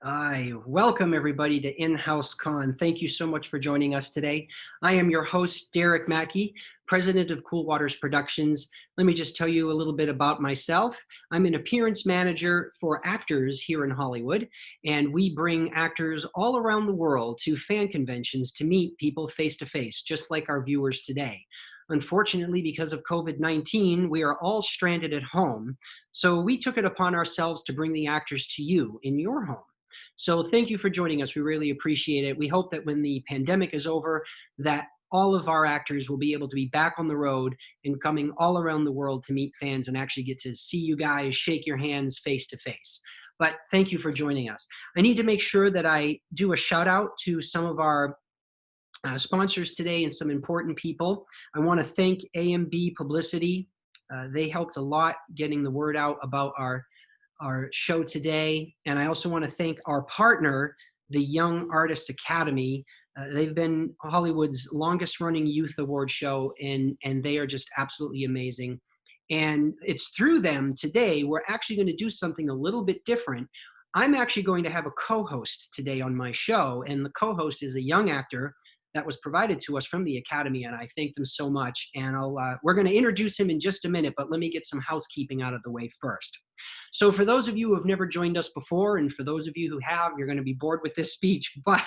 Hi, welcome everybody to InHouse-CON. Thank you so much for joining us today. I am your host, Derek Mackey, president of Cool Waters Productions. Let me just tell you a little bit about myself. I'm an appearance manager for actors here in Hollywood, and we bring actors all around the world to fan conventions to meet people face to face, just like our viewers today. Unfortunately, because of COVID-19, we are all stranded at home, so we took it upon ourselves to bring the actors to you in your home. So thank you for joining us. We really appreciate it. We hope that when the pandemic is over, that all of our actors will be able to be back on the road and coming all around the world to meet fans and actually get to see you guys, shake your hands face to face. But thank you for joining us. I need to make sure that I do a shout out to some of our sponsors today and some important people. I want to thank A&B Publicity. They helped a lot getting the word out about our show today. And I also want to thank our partner, the Young Artist Academy. They've been Hollywood's longest running youth award show, and they are just absolutely amazing. And it's through them today, we're actually going to do something a little bit different. I'm actually going to have a co-host today on my show, and the co-host is a young actor that was provided to us from the Academy, and I thank them so much. And we're going to introduce him in just a minute, but let me get some housekeeping out of the way first. So for those of you who have never joined us before, and for those of you who have, you're going to be bored with this speech, but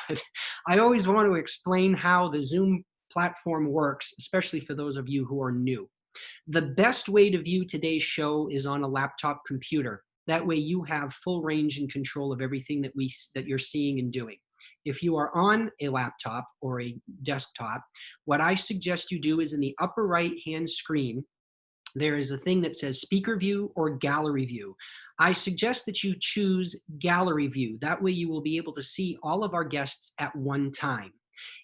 I always want to explain how the Zoom platform works, especially for those of you who are new. The best way to view today's show is on a laptop computer. That way you have full range and control of everything that you're seeing and doing. If you are on a laptop or a desktop, what I suggest you do is in the upper right-hand screen, there is a thing that says speaker view or gallery view. I suggest that you choose gallery view. That way you will be able to see all of our guests at one time.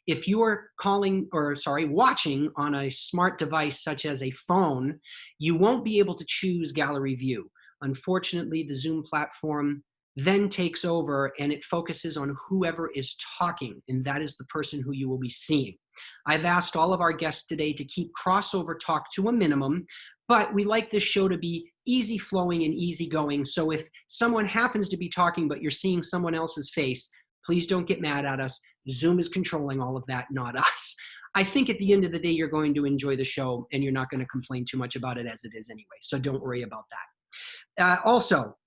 If you are watching on a smart device such as a phone, you won't be able to choose gallery view. Unfortunately, the Zoom platform then takes over and it focuses on whoever is talking, and that is the person who you will be seeing. I've asked all of our guests today to keep crossover talk to a minimum, but we like this show to be easy flowing and easy going. So if someone happens to be talking but you're seeing someone else's face, please don't get mad at us. Zoom is controlling all of that, not us. I think at the end of the day, you're going to enjoy the show and you're not going to complain too much about it as it is anyway. So don't worry about that. Also,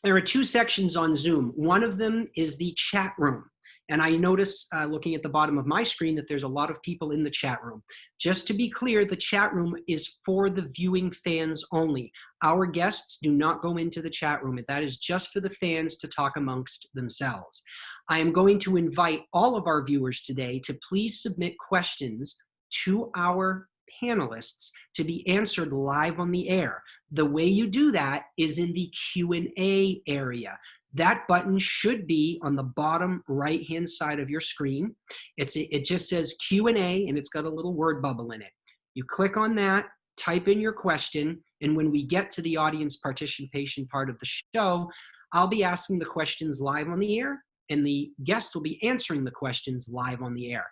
there are two sections on Zoom. One of them is the chat room. And I notice looking at the bottom of my screen that there's a lot of people in the chat room. Just to be clear, the chat room is for the viewing fans only. Our guests do not go into the chat room. That is just for the fans to talk amongst themselves. I am going to invite all of our viewers today to please submit questions to our panelists to be answered live on the air. The way you do that is in the Q&A area. That button should be on the bottom right-hand side of your screen. It just says Q&A, and it's got a little word bubble in it. You click on that, type in your question, and when we get to the audience participation part of the show, I'll be asking the questions live on the air, and the guest will be answering the questions live on the air.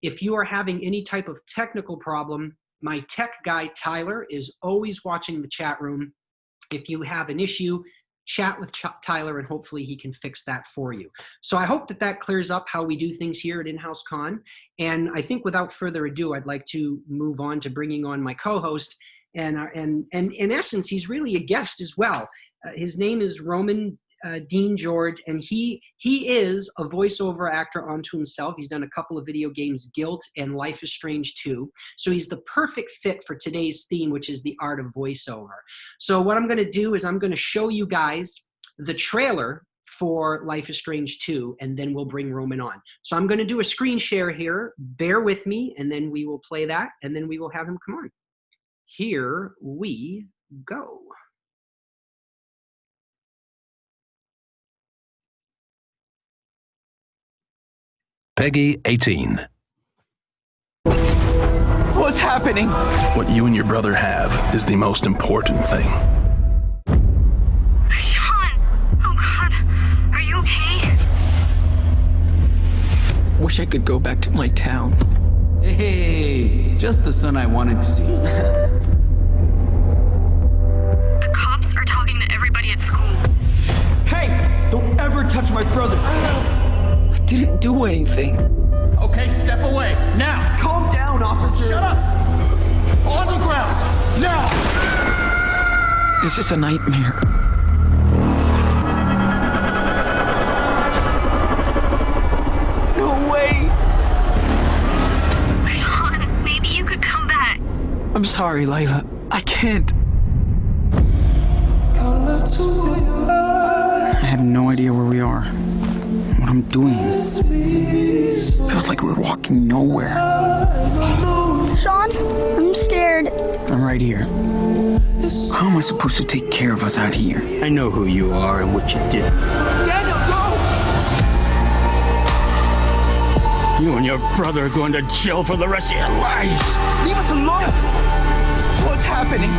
If you are having any type of technical problem, my tech guy, Tyler, is always watching the chat room. If you have an issue, chat with Tyler and hopefully he can fix that for you. So I hope that that clears up how we do things here at InHouse-CON. And I think without further ado, I'd like to move on to bringing on my co-host. And in essence, he's really a guest as well. His name is Roman Dean George, and he is a voiceover actor unto himself. He's done a couple of video games, Guilt and Life is Strange 2. So he's the perfect fit for today's theme, which is the art of voiceover. So what I'm going to do is I'm going to show you guys the trailer for Life is Strange 2, and then we'll bring Roman on. So I'm going to do a screen share here. Bear with me, and then we will play that, and then we will have him come on. Here we go. Peggy 18. What's happening? What you and your brother have is the most important thing. Sean! Oh God! Are you okay? Wish I could go back to my town. Hey, just the son I wanted to see. The cops are talking to everybody at school. Hey, don't ever touch my brother. I didn't do anything. Okay, step away. Now! Calm down, officer. Shut up! On the ground! Now! This is a nightmare. No way! Sean, maybe you could come back. I'm sorry, Layla. I can't. I have no idea where we are. What I'm doing. Feels like we're walking nowhere. Sean, I'm scared. I'm right here. How am I supposed to take care of us out here? I know who you are and what you did. Daniel, go! You and your brother are going to jail for the rest of your lives. Leave us alone! What's happening?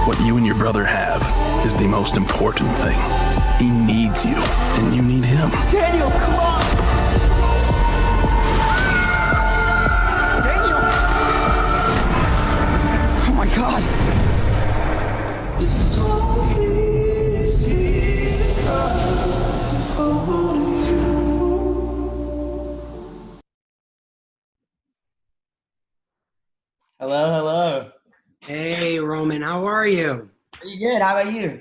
What you and your brother have is the most important thing. He needs you, and you need him. Daniel, come on! Daniel! Oh my God! Hello. Hey, Roman, how are you? Pretty good. How about you?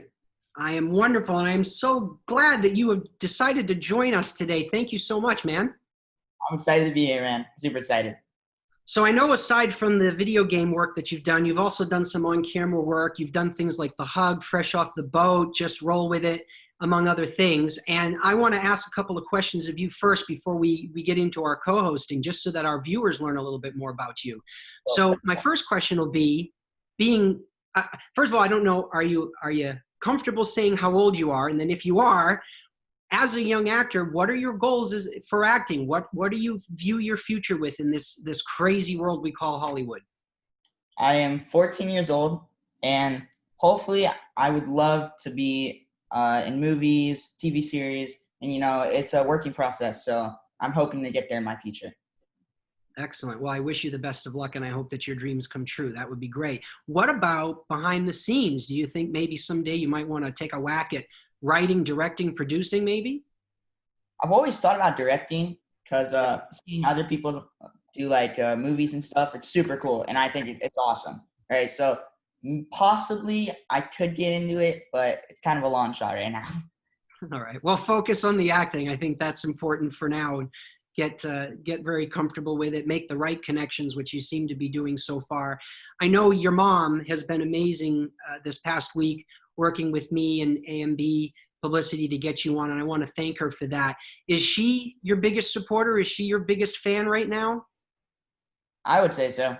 I am wonderful, and I'm so glad that you have decided to join us today. Thank you so much, man. I'm excited to be here, man. Super excited. So I know aside from the video game work that you've done, you've also done some on-camera work. You've done things like The Hug, Fresh Off the Boat, Just Roll With It, among other things. And I want to ask a couple of questions of you first before we get into our co-hosting, just so that our viewers learn a little bit more about you. So my first question will be, first of all, I don't know, are you comfortable saying how old you are? And then if you are, as a young actor, what are your goals for acting? What do you view your future with in this crazy world we call Hollywood? I am 14 years old, and hopefully I would love to be in movies, TV series, and it's a working process, so I'm hoping to get there in my future. Excellent. Well, I wish you the best of luck, and I hope that your dreams come true. That would be great. What about behind the scenes? Do you think maybe someday you might want to take a whack at writing, directing, producing maybe? I've always thought about directing because seeing other people do like movies and stuff, it's super cool, and I think it's awesome. Right? So possibly I could get into it, but it's kind of a long shot right now. All right. Well, focus on the acting. I think that's important for now. And get very comfortable with it. Make the right connections, which you seem to be doing so far. I know your mom has been amazing this past week, working with me and AMB Publicity to get you on, and I want to thank her for that. Is she your biggest supporter? Is she your biggest fan right now? I would say so.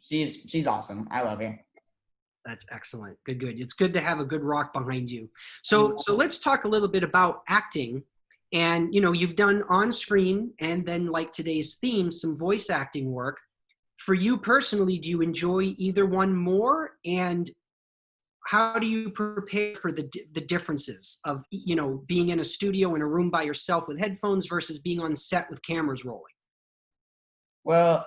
She's awesome. I love her. That's excellent. Good. It's good to have a good rock behind you. So let's talk a little bit about acting. And, you've done on-screen and then, like today's theme, some voice acting work. For you personally, do you enjoy either one more? And how do you prepare for the differences of, being in a studio in a room by yourself with headphones versus being on set with cameras rolling? Well,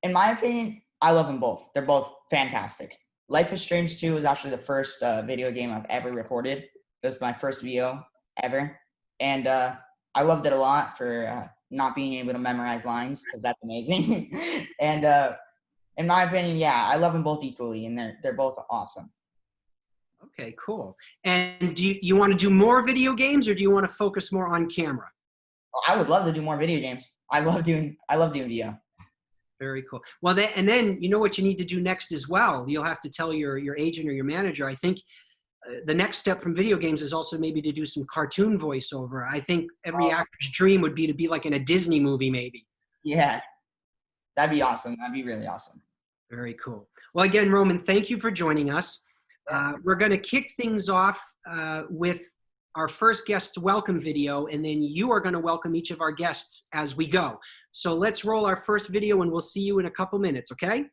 in my opinion, I love them both. They're both fantastic. Life is Strange 2 was actually the first video game I've ever recorded. It was my first VO ever. And I loved it a lot for not being able to memorize lines, because that's amazing. And in my opinion, yeah, I love them both equally, and they're both awesome. Okay, cool. And do you want to do more video games, or do you want to focus more on camera? I would love to do more video games. I love doing VO. Very cool. Well, then you know what you need to do next as well. You'll have to tell your agent or your manager. I think the next step from video games is also maybe to do some cartoon voiceover. I think every actor's dream would be to be like in a Disney movie, maybe. Yeah, that'd be awesome. That'd be really awesome. Very cool. Well, again, Roman, thank you for joining us. We're going to kick things off with our first guest welcome video, and then you are going to welcome each of our guests as we go. So let's roll our first video, and we'll see you in a couple minutes, okay?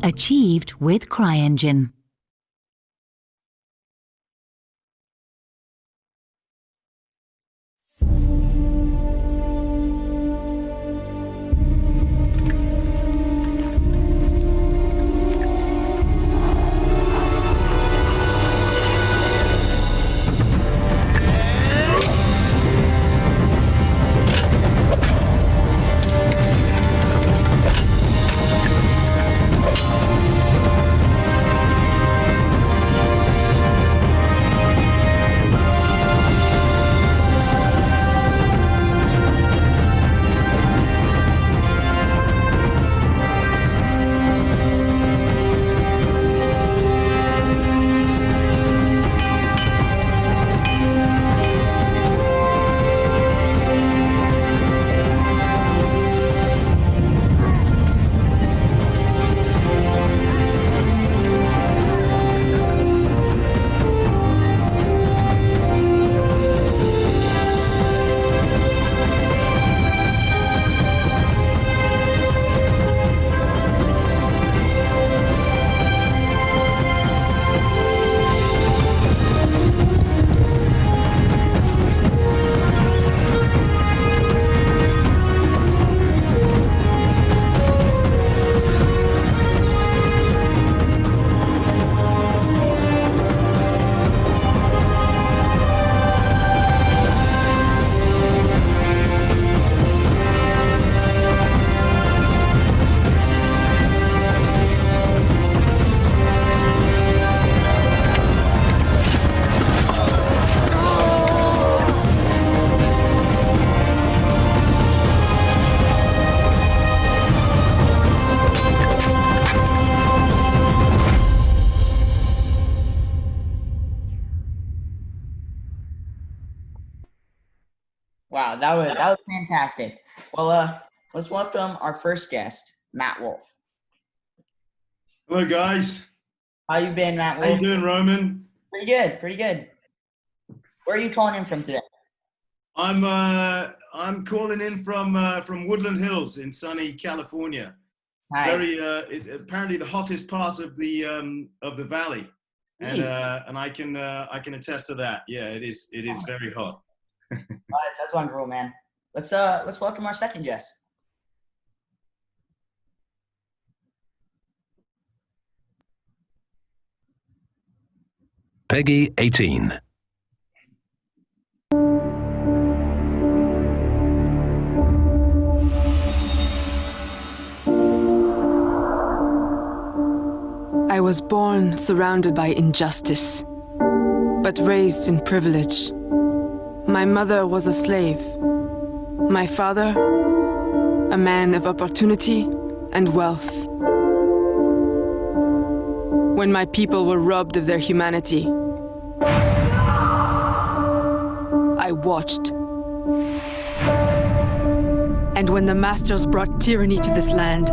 Achieved with CryEngine. that was fantastic. Well, let's welcome our first guest, Matt Wolf. Hello, guys. How you been, Matt How Wolf? you doing, Roman? Pretty good, pretty good. Where are you calling in from today? I'm calling in from Woodland Hills in sunny California. Nice. It's apparently the hottest part of the valley, and I can attest to that. Yeah, it is very hot. All right, that's wonderful, man. Let's welcome our second guest. Peggy 18. I was born surrounded by injustice, but raised in privilege. My mother was a slave. My father, a man of opportunity and wealth. When my people were robbed of their humanity, I watched. And when the masters brought tyranny to this land,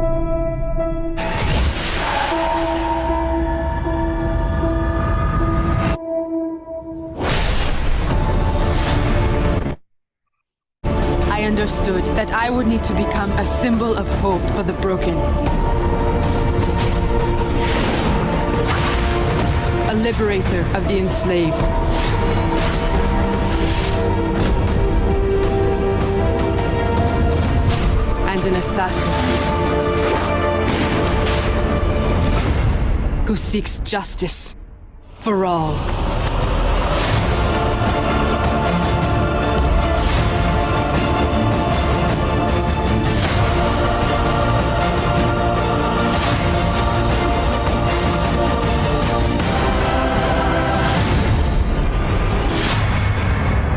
I understood that I would need to become a symbol of hope for the broken. A liberator of the enslaved. And an assassin who seeks justice for all.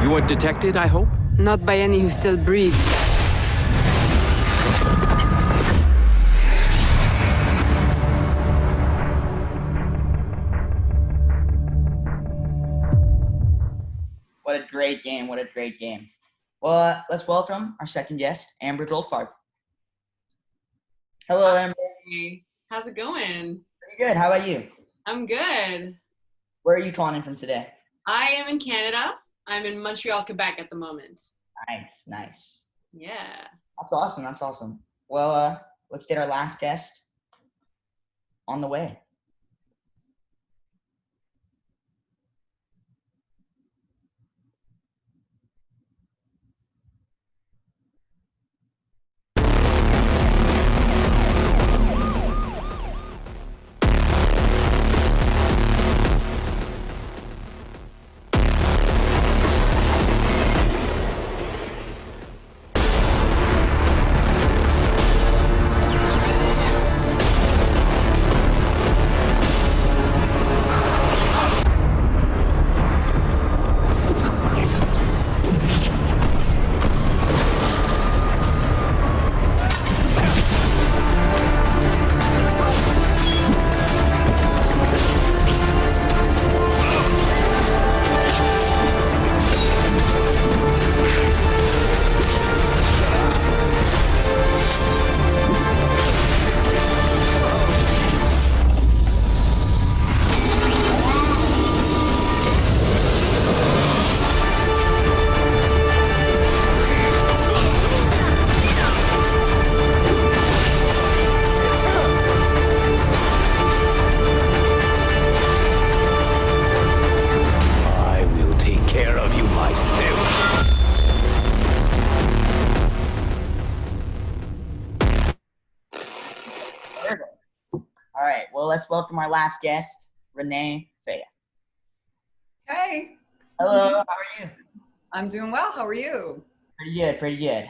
You weren't detected, I hope? Not by any who still breathe. What a great game, what a great game. Well, let's welcome our second guest, Amber Goldfarb. Hello, Amber. Hey, how's it going? Pretty good, how about you? I'm good. Where are you calling in from today? I am in Canada. I'm in Montreal, Quebec at the moment. Nice. Yeah. That's awesome. Well, let's get our last guest on the way. All right, well, let's welcome our last guest, Renee, Faia. Hey. Hello, how are you? I'm doing well. How are you? Pretty good.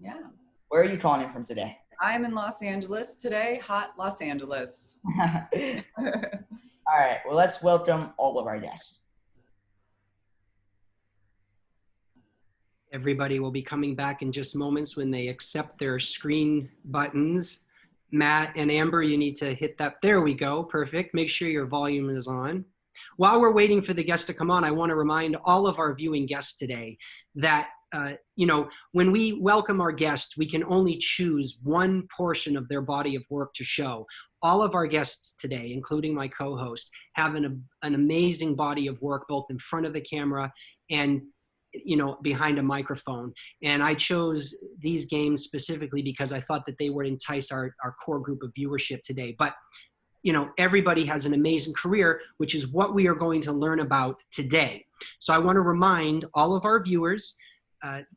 Yeah. Where are you calling in from today? I'm in Los Angeles today, hot Los Angeles. All right, well, let's welcome all of our guests. Everybody will be coming back in just moments when they accept their screen buttons. Matt and Amber, you need to hit that. There we go. Perfect. Make sure your volume is on. While we're waiting for the guests to come on, I want to remind all of our viewing guests today that when we welcome our guests, we can only choose one portion of their body of work to show. All of our guests today, including my co-host, have an amazing body of work, both in front of the camera and behind a microphone. And I chose these games specifically because I thought that they would entice our core group of viewership today. But everybody has an amazing career, which is what we are going to learn about today. So I want to remind all of our viewers,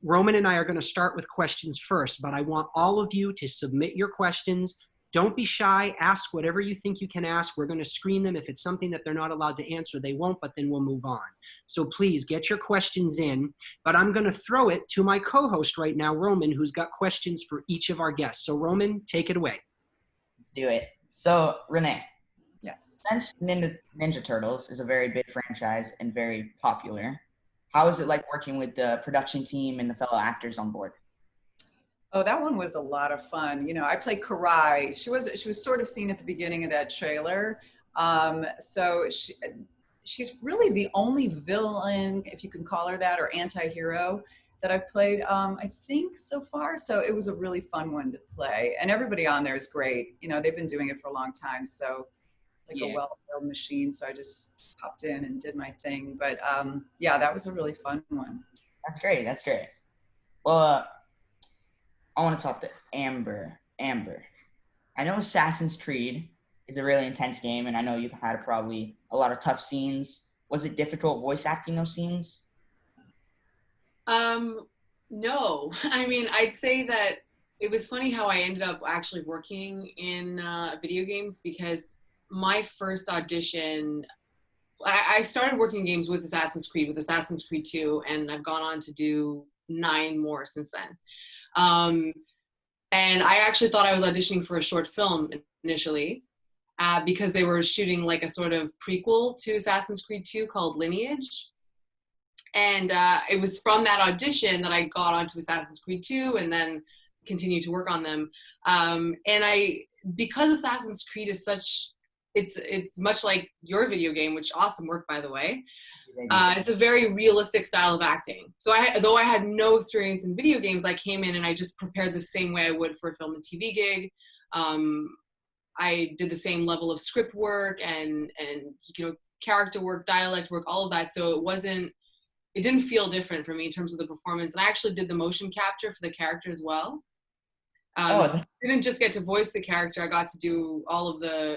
Roman and I are going to start with questions first, but I want all of you to submit your questions. Don't be shy. Ask whatever you think you can ask. We're going to screen them. If it's something that they're not allowed to answer, they won't, but then we'll move on. So please get your questions in, but I'm going to throw it to my co-host right now, Roman, who's got questions for each of our guests. So Roman, take it away. Let's do it. So Renee. Yes. Since Ninja Turtles is a very big franchise and very popular, how is it like working with the production team and the fellow actors on board? Oh, that one was a lot of fun. I played Karai. She was sort of seen at the beginning of that trailer. So she's really the only villain, if you can call her that, or anti-hero that I've played, I think, so far. So it was a really fun one to play. And everybody on there is great. They've been doing it for a long time. So a well-oiled machine. So I just popped in and did my thing. But yeah, that was a really fun one. That's great. That's great. Well, I want to talk to Amber. Amber, I know Assassin's Creed is a really intense game, and I know you've had probably a lot of tough scenes. Was it difficult voice acting those scenes? No. I mean, I'd say that it was funny how I ended up actually working in video games, because my first audition, I started working games with Assassin's Creed 2, and I've gone on to do 9 more since then. And I actually thought I was auditioning for a short film initially, because they were shooting like a sort of prequel to Assassin's Creed 2 called Lineage. And it was from that audition that I got onto Assassin's Creed 2 and then continued to work on them. Because Assassin's Creed is it's much like your video game, which awesome work, by the way. It's a very realistic style of acting. So though I had no experience in video games, I came in and I just prepared the same way I would for a film and TV gig. I did the same level of script work and character work, dialect work, all of that. So it didn't feel different for me in terms of the performance. And I actually did the motion capture for the character as well. So I didn't just get to voice the character, I got to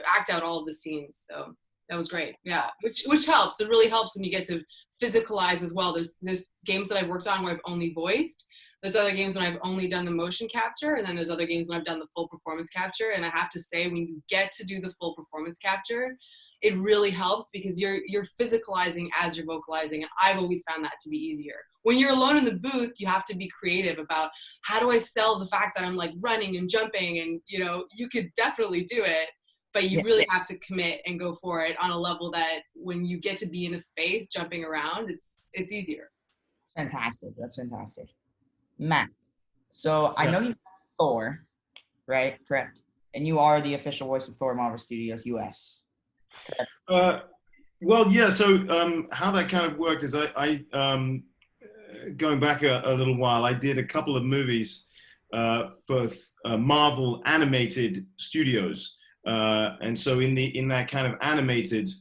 act out all of the scenes. So that was great. Yeah, which helps. It really helps when you get to physicalize as well. There's games that I've worked on where I've only voiced. There's other games when I've only done the motion capture, and then there's other games when I've done the full performance capture. And I have to say, when you get to do the full performance capture, it really helps because you're physicalizing as you're vocalizing. And I've always found that to be easier. When you're alone in the booth, you have to be creative about how do I sell the fact that I'm like running and jumping, and you could definitely do it, but you really have to commit and go for it on a level that when you get to be in a space jumping around, it's easier. Fantastic. That's fantastic. Matt, so I know you Thor, right? Correct. And you are the official voice of Thor Marvel Studios US. Well, yeah. So how that kind of worked is I going back a little while, I did a couple of movies for Marvel animated studios. And so in that kind of animated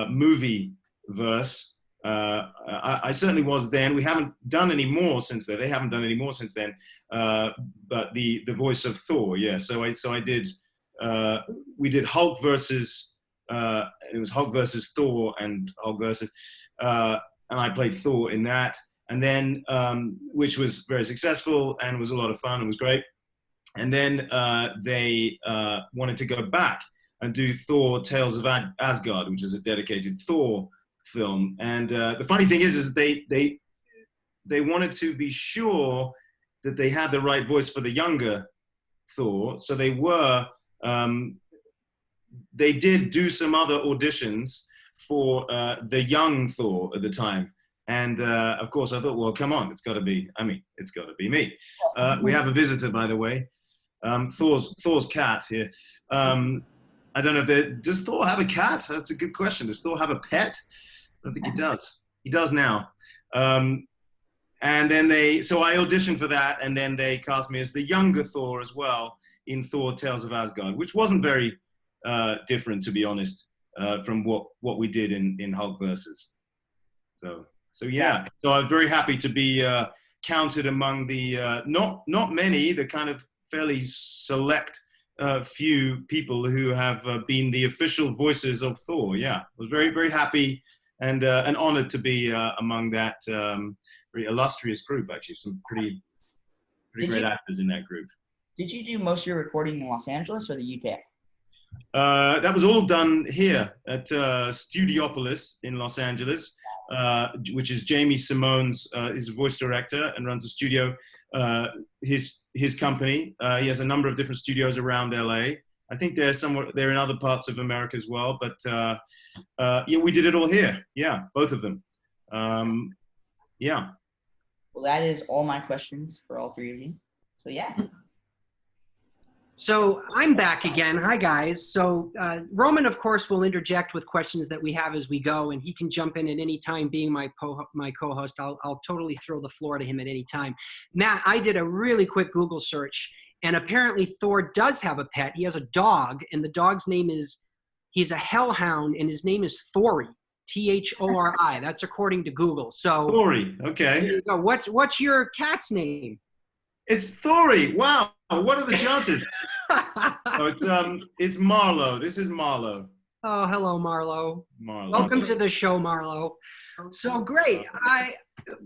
movie verse, I certainly was then. We haven't done any more since then. They haven't done any more since then. But the voice of Thor, yeah. So I did. We did Hulk versus. It was Hulk versus Thor and Hulk versus, and I played Thor in that. And then, which was very successful and was a lot of fun and was great. And then they wanted to go back and do Thor Tales of Asgard, which is a dedicated Thor film. And the funny thing is they wanted to be sure that they had the right voice for the younger Thor. So they did do some other auditions for the young Thor at the time. And of course I thought, well, come on, it's got to be me. We have a visitor, by the way. Thor's cat here. I don't know does Thor have a cat? That's a good question. Does Thor have a pet? I don't think he does. He does now. And then so I auditioned for that, and then they cast me as the younger Thor as well in Thor: Tales of Asgard, which wasn't very different, to be honest, from what we did in Hulk versus. So yeah. So I'm very happy to be counted among the not many, the kind of fairly select few people who have been the official voices of Thor. Yeah, I was very, very happy and honored to be among that very illustrious group. Actually, some pretty great actors in that group. Did you do most of your recording in Los Angeles or the UK? That was all done here at Studiopolis in Los Angeles, which is Jamie Simone's, is a voice director and runs a studio, his company. He has a number of different studios around LA. I think they're in other parts of America as well, but yeah, we did it all here. Yeah, both of them. Yeah. Well, that is all my questions for all three of you. So yeah. So I'm back again. Hi, guys. So Roman, of course, will interject with questions that we have as we go, and he can jump in at any time. Being my co-host, I'll totally throw the floor to him at any time. Matt, I did a really quick Google search, and apparently Thor does have a pet. He has a dog, and the dog's name he's a hellhound, and his name is Thori, Thori. That's according to Google. So Thori, okay. There you go. What's your cat's name? It's Thori. Wow. What are the chances? So it's Marlo. This is Marlo. Oh, hello, Marlo. Welcome to the show, Marlo. So great.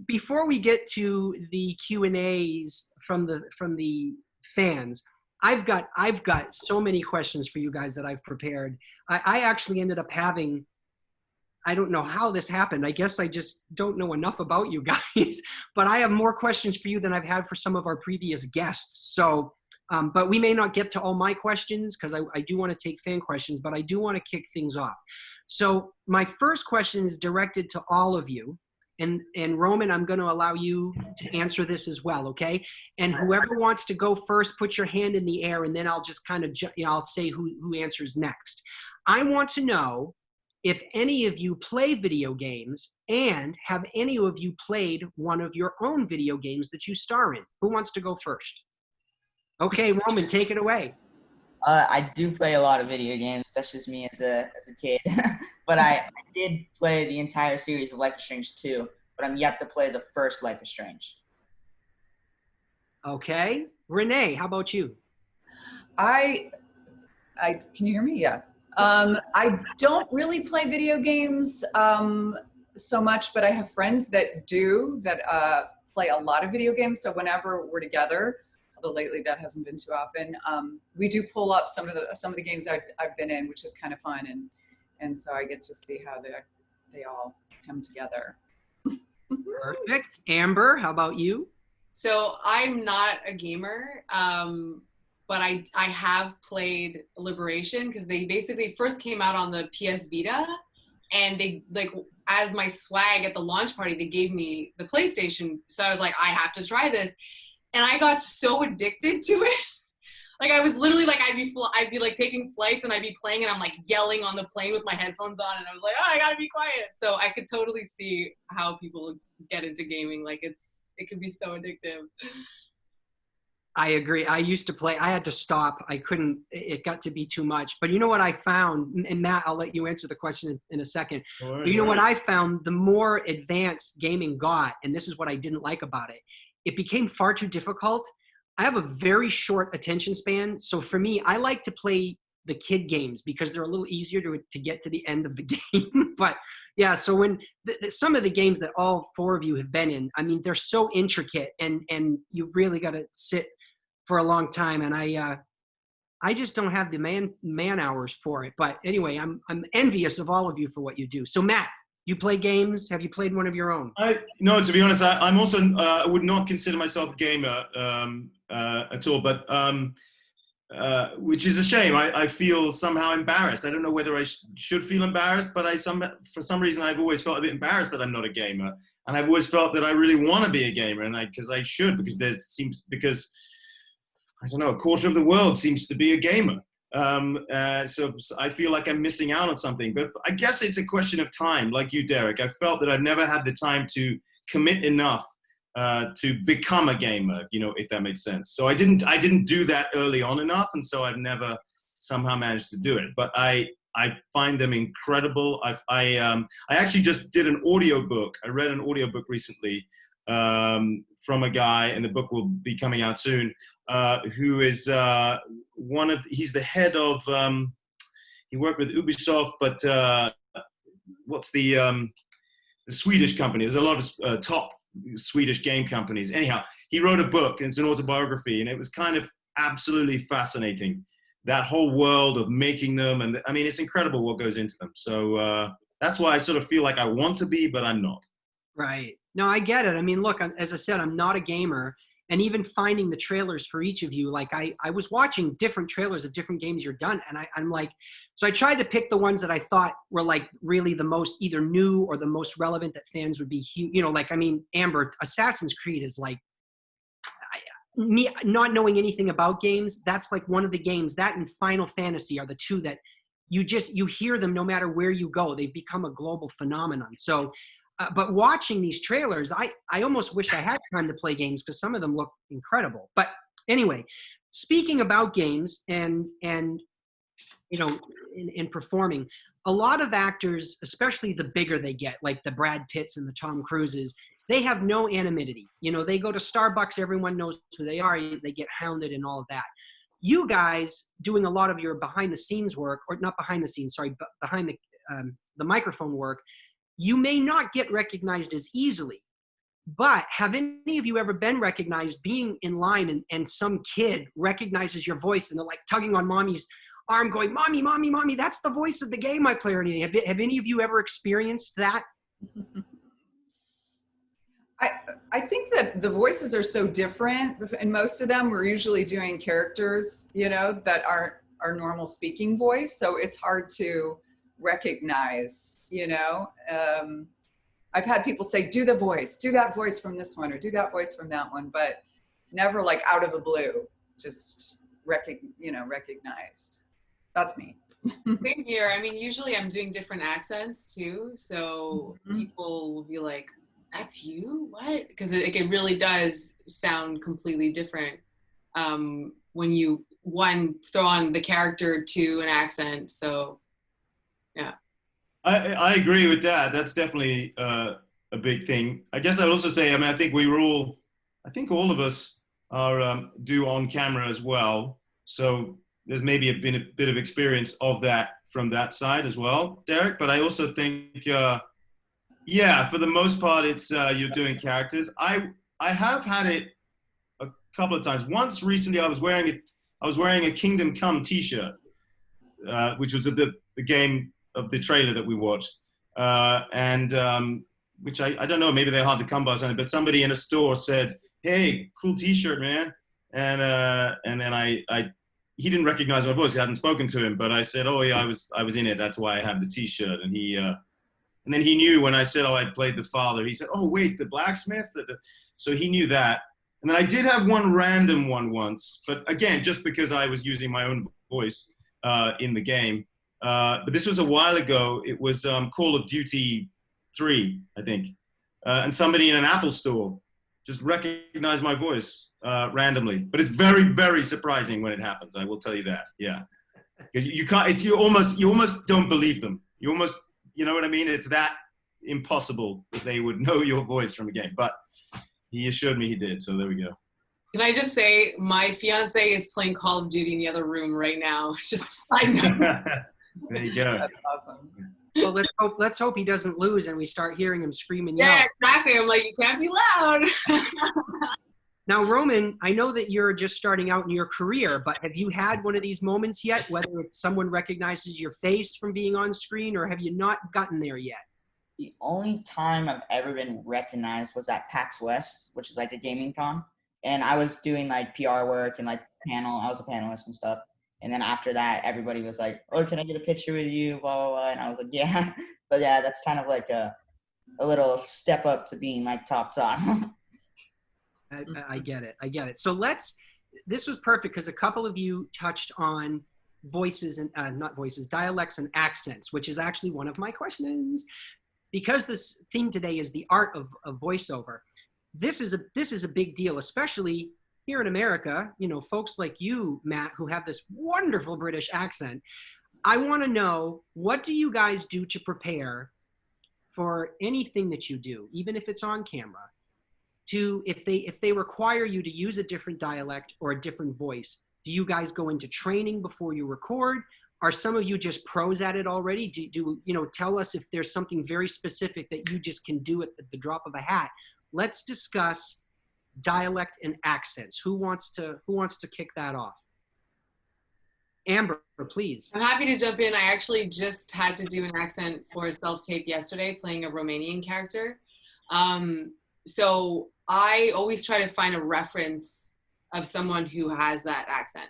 Before we get to the Q&As from the fans, I've got so many questions for you guys that I've prepared. I actually ended up having, I don't know how this happened. I guess I just don't know enough about you guys, but I have more questions for you than I've had for some of our previous guests. So, but we may not get to all my questions because I do want to take fan questions, but I do want to kick things off. So my first question is directed to all of you. And Roman, I'm going to allow you to answer this as well, okay? And whoever wants to go first, put your hand in the air, and then I'll just kind of, I'll say who answers next. I want to know if any of you play video games, and have any of you played one of your own video games that you star in? Who wants to go first? Okay, Roman, take it away. I do play a lot of video games. That's just me as a kid. But I did play the entire series of Life is Strange 2, but I'm yet to play the first Life is Strange. Okay. Renee, how about you? Can you hear me? Yeah. I don't really play video games so much, but I have friends that do, that play a lot of video games. So whenever we're together, although lately that hasn't been too often, we do pull up some of the games I've been in, which is kind of fun, and so I get to see how they all come together. Perfect. Amber, how about you? So I'm not a gamer, but I have played Liberation, because they basically first came out on the PS Vita, and they, like, as my swag at the launch party, they gave me the PlayStation. So I was like, I have to try this. And I got so addicted to it. Like, I was literally like, I'd be like taking flights and I'd be playing and I'm like yelling on the plane with my headphones on, and I was like, oh, I gotta be quiet. So I could totally see how people get into gaming. Like, it could be so addictive. I agree. I used to play. I had to stop. I couldn't. It got to be too much. But you know what I found? And Matt, I'll let you answer the question in a second. But you know what I found? The more advanced gaming got, and this is what I didn't like about it, it became far too difficult. I have a very short attention span. So for me, I like to play the kid games because they're a little easier to get to the end of the game. But yeah, so when some of the games that all four of you have been in, I mean, they're so intricate, and you really got to sit for a long time, and I just don't have the man hours for it. But anyway, I'm envious of all of you for what you do. So Matt, you play games? Have you played one of your own? No, to be honest, I'm also I would not consider myself a gamer at all, but which is a shame. I feel somehow embarrassed. I don't know whether I should feel embarrassed, but for some reason I've always felt a bit embarrassed that I'm not a gamer, and I've always felt that I really want to be a gamer, and because I should, because I don't know, a quarter of the world seems to be a gamer. So I feel like I'm missing out on something, but I guess it's a question of time. Like you, Derek, I felt that I've never had the time to commit enough to become a gamer, if that makes sense. So I didn't do that early on enough, and so I've never somehow managed to do it. But I find them incredible. I actually just did an audiobook. I read an audiobook recently from a guy, and the book will be coming out soon, who is he's the head of, he worked with Ubisoft, but what's the Swedish company? There's a lot of top Swedish game companies. Anyhow, he wrote a book, and it's an autobiography, and it was kind of absolutely fascinating. That whole world of making them, and I mean, it's incredible what goes into them. So that's why I sort of feel like I want to be, but I'm not. Right. No, I get it. I mean, look, as I said, I'm not a gamer. And even finding the trailers for each of you, like I was watching different trailers of different games you're done. And I'm like, so I tried to pick the ones that I thought were like really the most either new or the most relevant that fans would be huge. Like, I mean, Amber, Assassin's Creed is like, me not knowing anything about games, that's like one of the games, that and Final Fantasy are the two that you hear them no matter where you go. They've become a global phenomenon. So, but watching these trailers, I almost wish I had time to play games because some of them look incredible. But anyway, speaking about games and in performing, a lot of actors, especially the bigger they get, like the Brad Pitts and the Tom Cruises, they have no anonymity. They go to Starbucks, everyone knows who they are, they get hounded and all of that. You guys doing a lot of your behind the scenes work, or not behind the scenes, sorry, but behind the microphone work, you may not get recognized as easily, but have any of you ever been recognized being in line and some kid recognizes your voice and they're like tugging on mommy's arm going, "Mommy, mommy, mommy, that's the voice of the game I play." Or anything. Have any of you ever experienced that? I think that the voices are so different, and most of them we're usually doing characters, that aren't our normal speaking voice. So it's hard to recognize, I've had people say, do that voice from this one, or do that voice from that one, but never like out of the blue, just recognized. That's me. Same here. I mean, usually I'm doing different accents too. So people will be like, "That's you? What?" Because it really does sound completely different when you, one, throw on the character, two, an accent. So, yeah. I agree with that. That's definitely a big thing. I guess I'd also say, I think all of us are do on camera as well. So there's maybe been a bit of experience of that from that side as well, Derek. But I also think, yeah, for the most part, it's you're doing characters. I have had it a couple of times. Once recently, I was wearing a Kingdom Come T-shirt, which was the game of the trailer that we watched, and which I don't know, maybe they're hard to come by or something, but somebody in a store said, "Hey, cool T-shirt, man," and then he didn't recognize my voice. I hadn't spoken to him, but I said, "Oh yeah, I was in it. That's why I have the T-shirt," and he. And then he knew when I said, "Oh, I played the father." He said, "Oh, wait, the blacksmith?" So he knew that. And then I did have one random one once, but again, just because I was using my own voice in the game. But this was a while ago. It was Call of Duty 3, I think. And somebody in an Apple store just recognized my voice randomly. But it's very, very surprising when it happens. I will tell you that. Yeah, because you can't. You almost don't believe them. You know what I mean? It's that impossible that they would know your voice from a game. But he assured me he did, so there we go. Can I just say, my fiance is playing Call of Duty in the other room right now. Just a side note. There you go. That's awesome. Well, let's hope he doesn't lose and we start hearing him scream and yell. Yeah, exactly. I'm like, you can't be loud. Now, Roman, I know that you're just starting out in your career, but have you had one of these moments yet, whether it's someone recognizes your face from being on screen, or have you not gotten there yet? The only time I've ever been recognized was at PAX West, which is like a gaming con. And I was doing like PR work and like panel. I was a panelist and stuff. And then after that, everybody was like, "Oh, can I get a picture with you?" Blah, blah, blah. And I was like, "Yeah." But yeah, that's kind of like a little step up to being like top. I get it. So this was perfect because a couple of you touched on voices and dialects and accents, which is actually one of my questions. Because this theme today is the art of voiceover. this is a big deal, especially here in America. You know, folks like you, Matt, who have this wonderful British accent. I want to know, what do you guys do to prepare for anything that you do, even if it's on camera, to if they require you to use a different dialect or a different voice? Do you guys go into training before you record? Are some of you just pros at it already? Do you know, tell us if there's something very specific that you just can do at the drop of a hat. Let's discuss dialect and accents. Who wants to kick that off? Amber, please. I'm happy to jump in. I actually just had to do an accent for a self-tape yesterday, playing a Romanian character. So I always try to find a reference of someone who has that accent.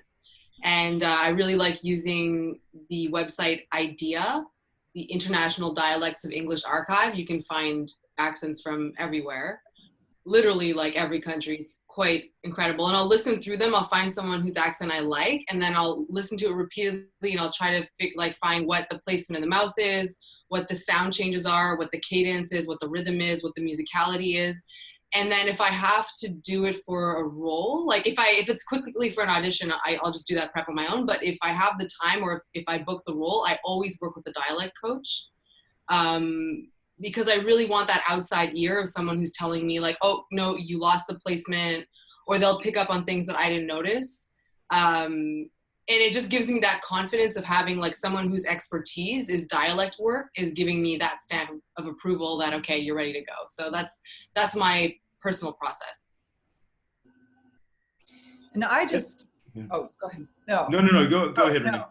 And I really like using the website IDEA, the International Dialects of English Archive. You can find accents from everywhere. Literally, like, every country is quite incredible. And I'll listen through them. I'll find someone whose accent I like, and then I'll listen to it repeatedly, and I'll try to find what the placement in the mouth is, what the sound changes are, what the cadence is, what the rhythm is, what the musicality is. And then if I have to do it for a role, like if it's quickly for an audition, I'll just do that prep on my own. But if I have the time, or if I book the role, I always work with a dialect coach. Because I really want that outside ear of someone who's telling me, like, oh, no, you lost the placement, or they'll pick up on things that I didn't notice. And it just gives me that confidence of having, like, someone whose expertise is dialect work is giving me that stamp of approval that, okay, you're ready to go. So that's my personal process. And I just, oh, go ahead. No, go ahead, Renee.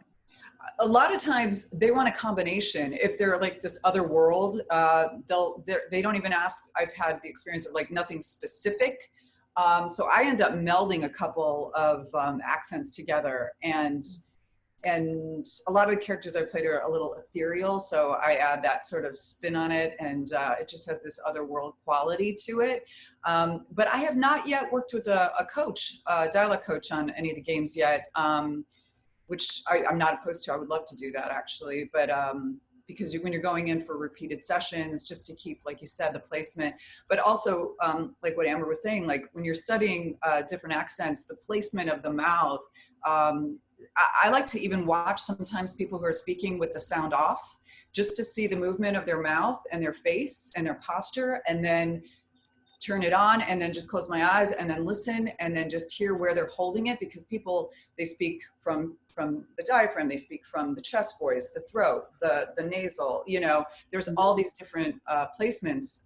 A lot of times they want a combination. If they're like this other world, they don't even ask. I've had the experience of, like, nothing specific. So I end up melding a couple of accents together, and a lot of the characters I played are a little ethereal. So I add that sort of spin on it, and it just has this other world quality to it. But I have not yet worked with a coach, a dialect coach, on any of the games yet. Which I'm not opposed to. I would love to do that, actually. But because when you're going in for repeated sessions, just to keep, like you said, the placement, but also like what Amber was saying, like when you're studying different accents, the placement of the mouth, I like to even watch sometimes people who are speaking with the sound off, just to see the movement of their mouth and their face and their posture, and then turn it on, and then just close my eyes and then listen, and then just hear where they're holding it, because people, they speak from the diaphragm, they speak from the chest voice, the throat, the nasal, you know, there's all these different placements,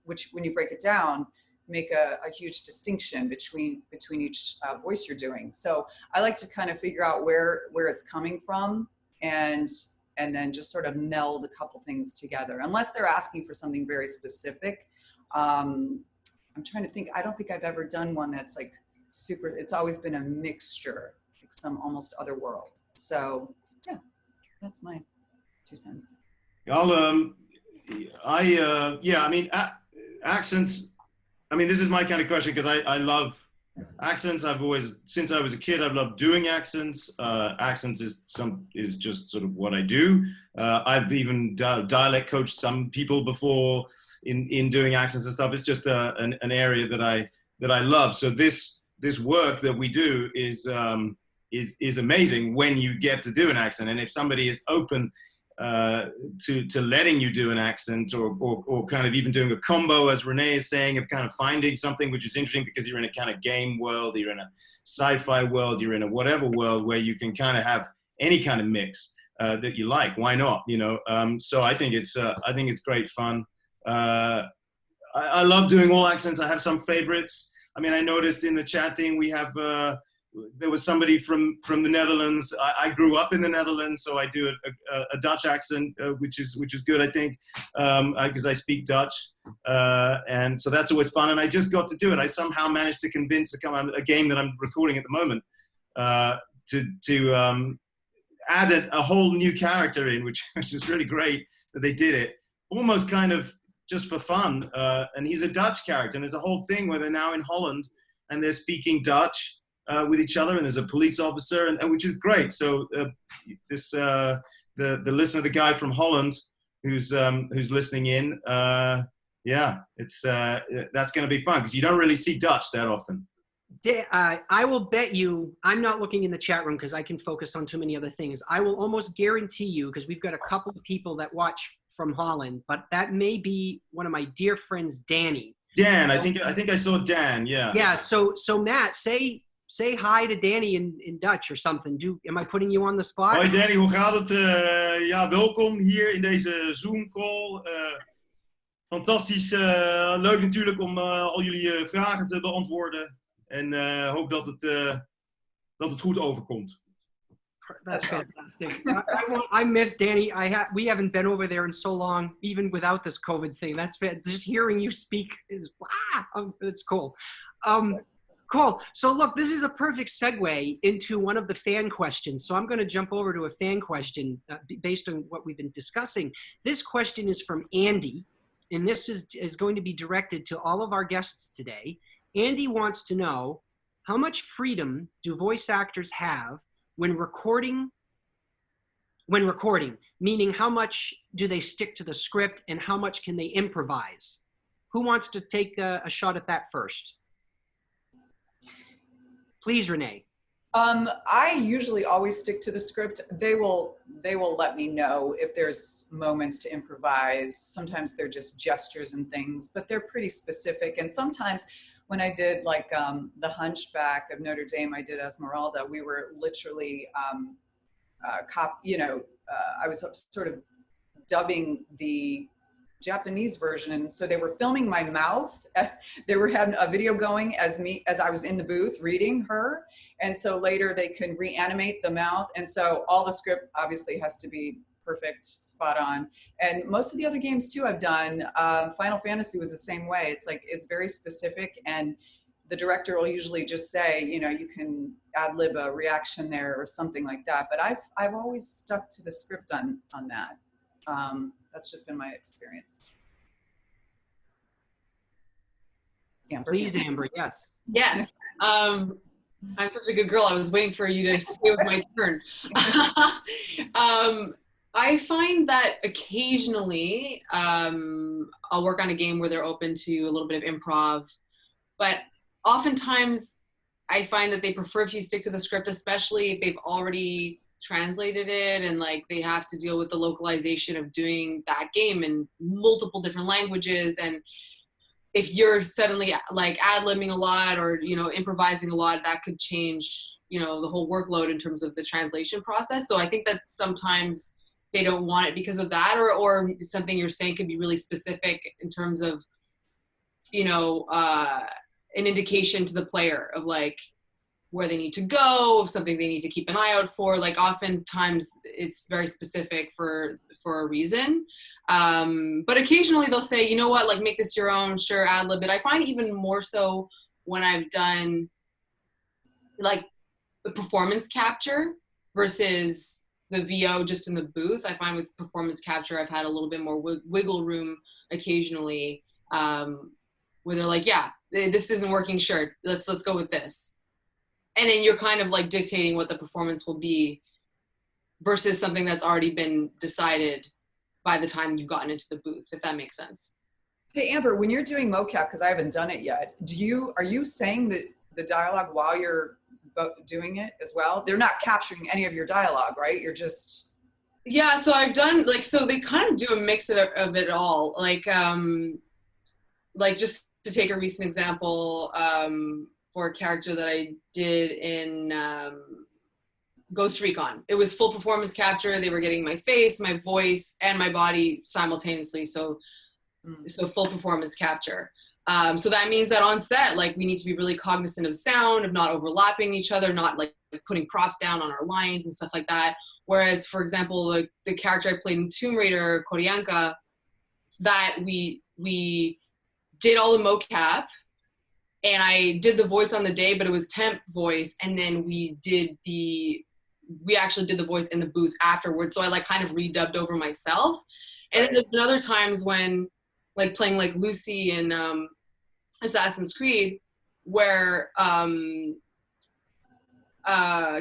which when you break it down, make a huge distinction between each voice you're doing. So I like to kind of figure out where it's coming from, and then just sort of meld a couple things together, unless they're asking for something very specific. I'm trying to think. I don't think I've ever done one that's like super. It's always been a mixture, like some almost other world. So yeah, that's my 2 cents. Accents. I mean, this is my kind of question, because I love accents. I've always, since I was a kid, I've loved doing accents. Accents is just sort of what I do. I've even dialect coached some people before in doing accents and stuff. It's just an area that I love. So this work that we do is amazing when you get to do an accent. And if somebody is open to letting you do an accent, or kind of even doing a combo, as Renee is saying, of kind of finding something which is interesting, because you're in a kind of game world, you're in a sci-fi world, you're in a whatever world where you can kind of have any kind of mix that you like. Why not? You know. So I think it's great fun. I love doing all accents. I have some favorites. I mean, I noticed in the chat thing we have. There was somebody from the Netherlands. I grew up in the Netherlands, so I do a Dutch accent, which is good, I think, because I speak Dutch, and so that's always fun. And I just got to do it. I somehow managed to convince a game that I'm recording at the moment to add a whole new character in, which is really great that they did it, almost kind of just for fun. And he's a Dutch character, and there's a whole thing where they're now in Holland and they're speaking Dutch with each other, and there's a police officer, and which is great. So the listener, the guy from Holland who's listening in, yeah, it's that's going to be fun because you don't really see Dutch that often. I will bet you, I'm not looking in the chat room because I can focus on too many other things. I will almost guarantee you, because we've got a couple of people that watch from Holland, but that may be one of my dear friends, Danny. Dan, I think I saw Dan. Yeah. Yeah. So Matt, say hi to Danny in Dutch or something. Am I putting you on the spot? Hoi Danny, hoe gaat het? Ja, welkom hier in deze Zoom call. Fantastisch, leuk natuurlijk om al jullie vragen te beantwoorden. En hoop dat het goed overkomt. That's fantastic. I miss Danny. We haven't been over there in so long, even without this COVID thing. That's just hearing you speak is it's cool. Cool. So look, this is a perfect segue into one of the fan questions. So I'm going to jump over to a fan question based on what we've been discussing. This question is from Andy, and this is going to be directed to all of our guests today. Andy wants to know, how much freedom do voice actors have when recording, meaning how much do they stick to the script and how much can they improvise? Who wants to take a shot at that first? Please, Renee. I usually always stick to the script. They will let me know if there's moments to improvise. Sometimes they're just gestures and things, but they're pretty specific. And sometimes when I did like the Hunchback of Notre Dame, I did Esmeralda, we were literally, I was sort of dubbing the Japanese version. And so they were filming my mouth. They were having a video going as I was in the booth reading her. And so later they can reanimate the mouth. And so all the script obviously has to be perfect, spot on. And most of the other games too I've done, Final Fantasy was the same way. It's very specific, and the director will usually just say, you can ad-lib a reaction there or something like that. But I've always stuck to the script on that. That's just been my experience. Amber. Please, Amber, yes. Yes. I'm such a good girl. I was waiting for you to say it was my turn. I find that occasionally I'll work on a game where they're open to a little bit of improv, but oftentimes I find that they prefer if you stick to the script, especially if they've already translated it and like they have to deal with the localization of doing that game in multiple different languages. And if you're suddenly like ad-libbing a lot or, improvising a lot, that could change, the whole workload in terms of the translation process. So I think that sometimes they don't want it because of that, or something you're saying could be really specific in terms of, an indication to the player of like where they need to go, something they need to keep an eye out for. Like oftentimes it's very specific for a reason. But occasionally they'll say, you know what, like make this your own, sure, ad-lib it. I find even more so when I've done like the performance capture versus the VO just in the booth. I find with performance capture, I've had a little bit more wiggle room occasionally, where they're like, yeah, this isn't working, sure, let's go with this. And then you're kind of like dictating what the performance will be versus something that's already been decided by the time you've gotten into the booth, if that makes sense. Hey, Amber, when you're doing mocap, because I haven't done it yet, are you saying the dialogue while you're doing it as well? They're not capturing any of your dialogue, right? You're just... Yeah, so I've done, so they kind of do a mix of it all. Just to take a recent example, for a character that I did in Ghost Recon. It was full performance capture. They were getting my face, my voice, and my body simultaneously. So full performance capture. So that means that on set, we need to be really cognizant of sound, of not overlapping each other, not putting props down on our lines and stuff like that. Whereas, for example, the character I played in Tomb Raider, Koryanka, that we did all the mocap, and I did the voice on the day, but it was temp voice, and then we actually did the voice in the booth afterwards. So I kind of redubbed over myself. And then there's been other times when playing Lucy in Assassin's Creed, where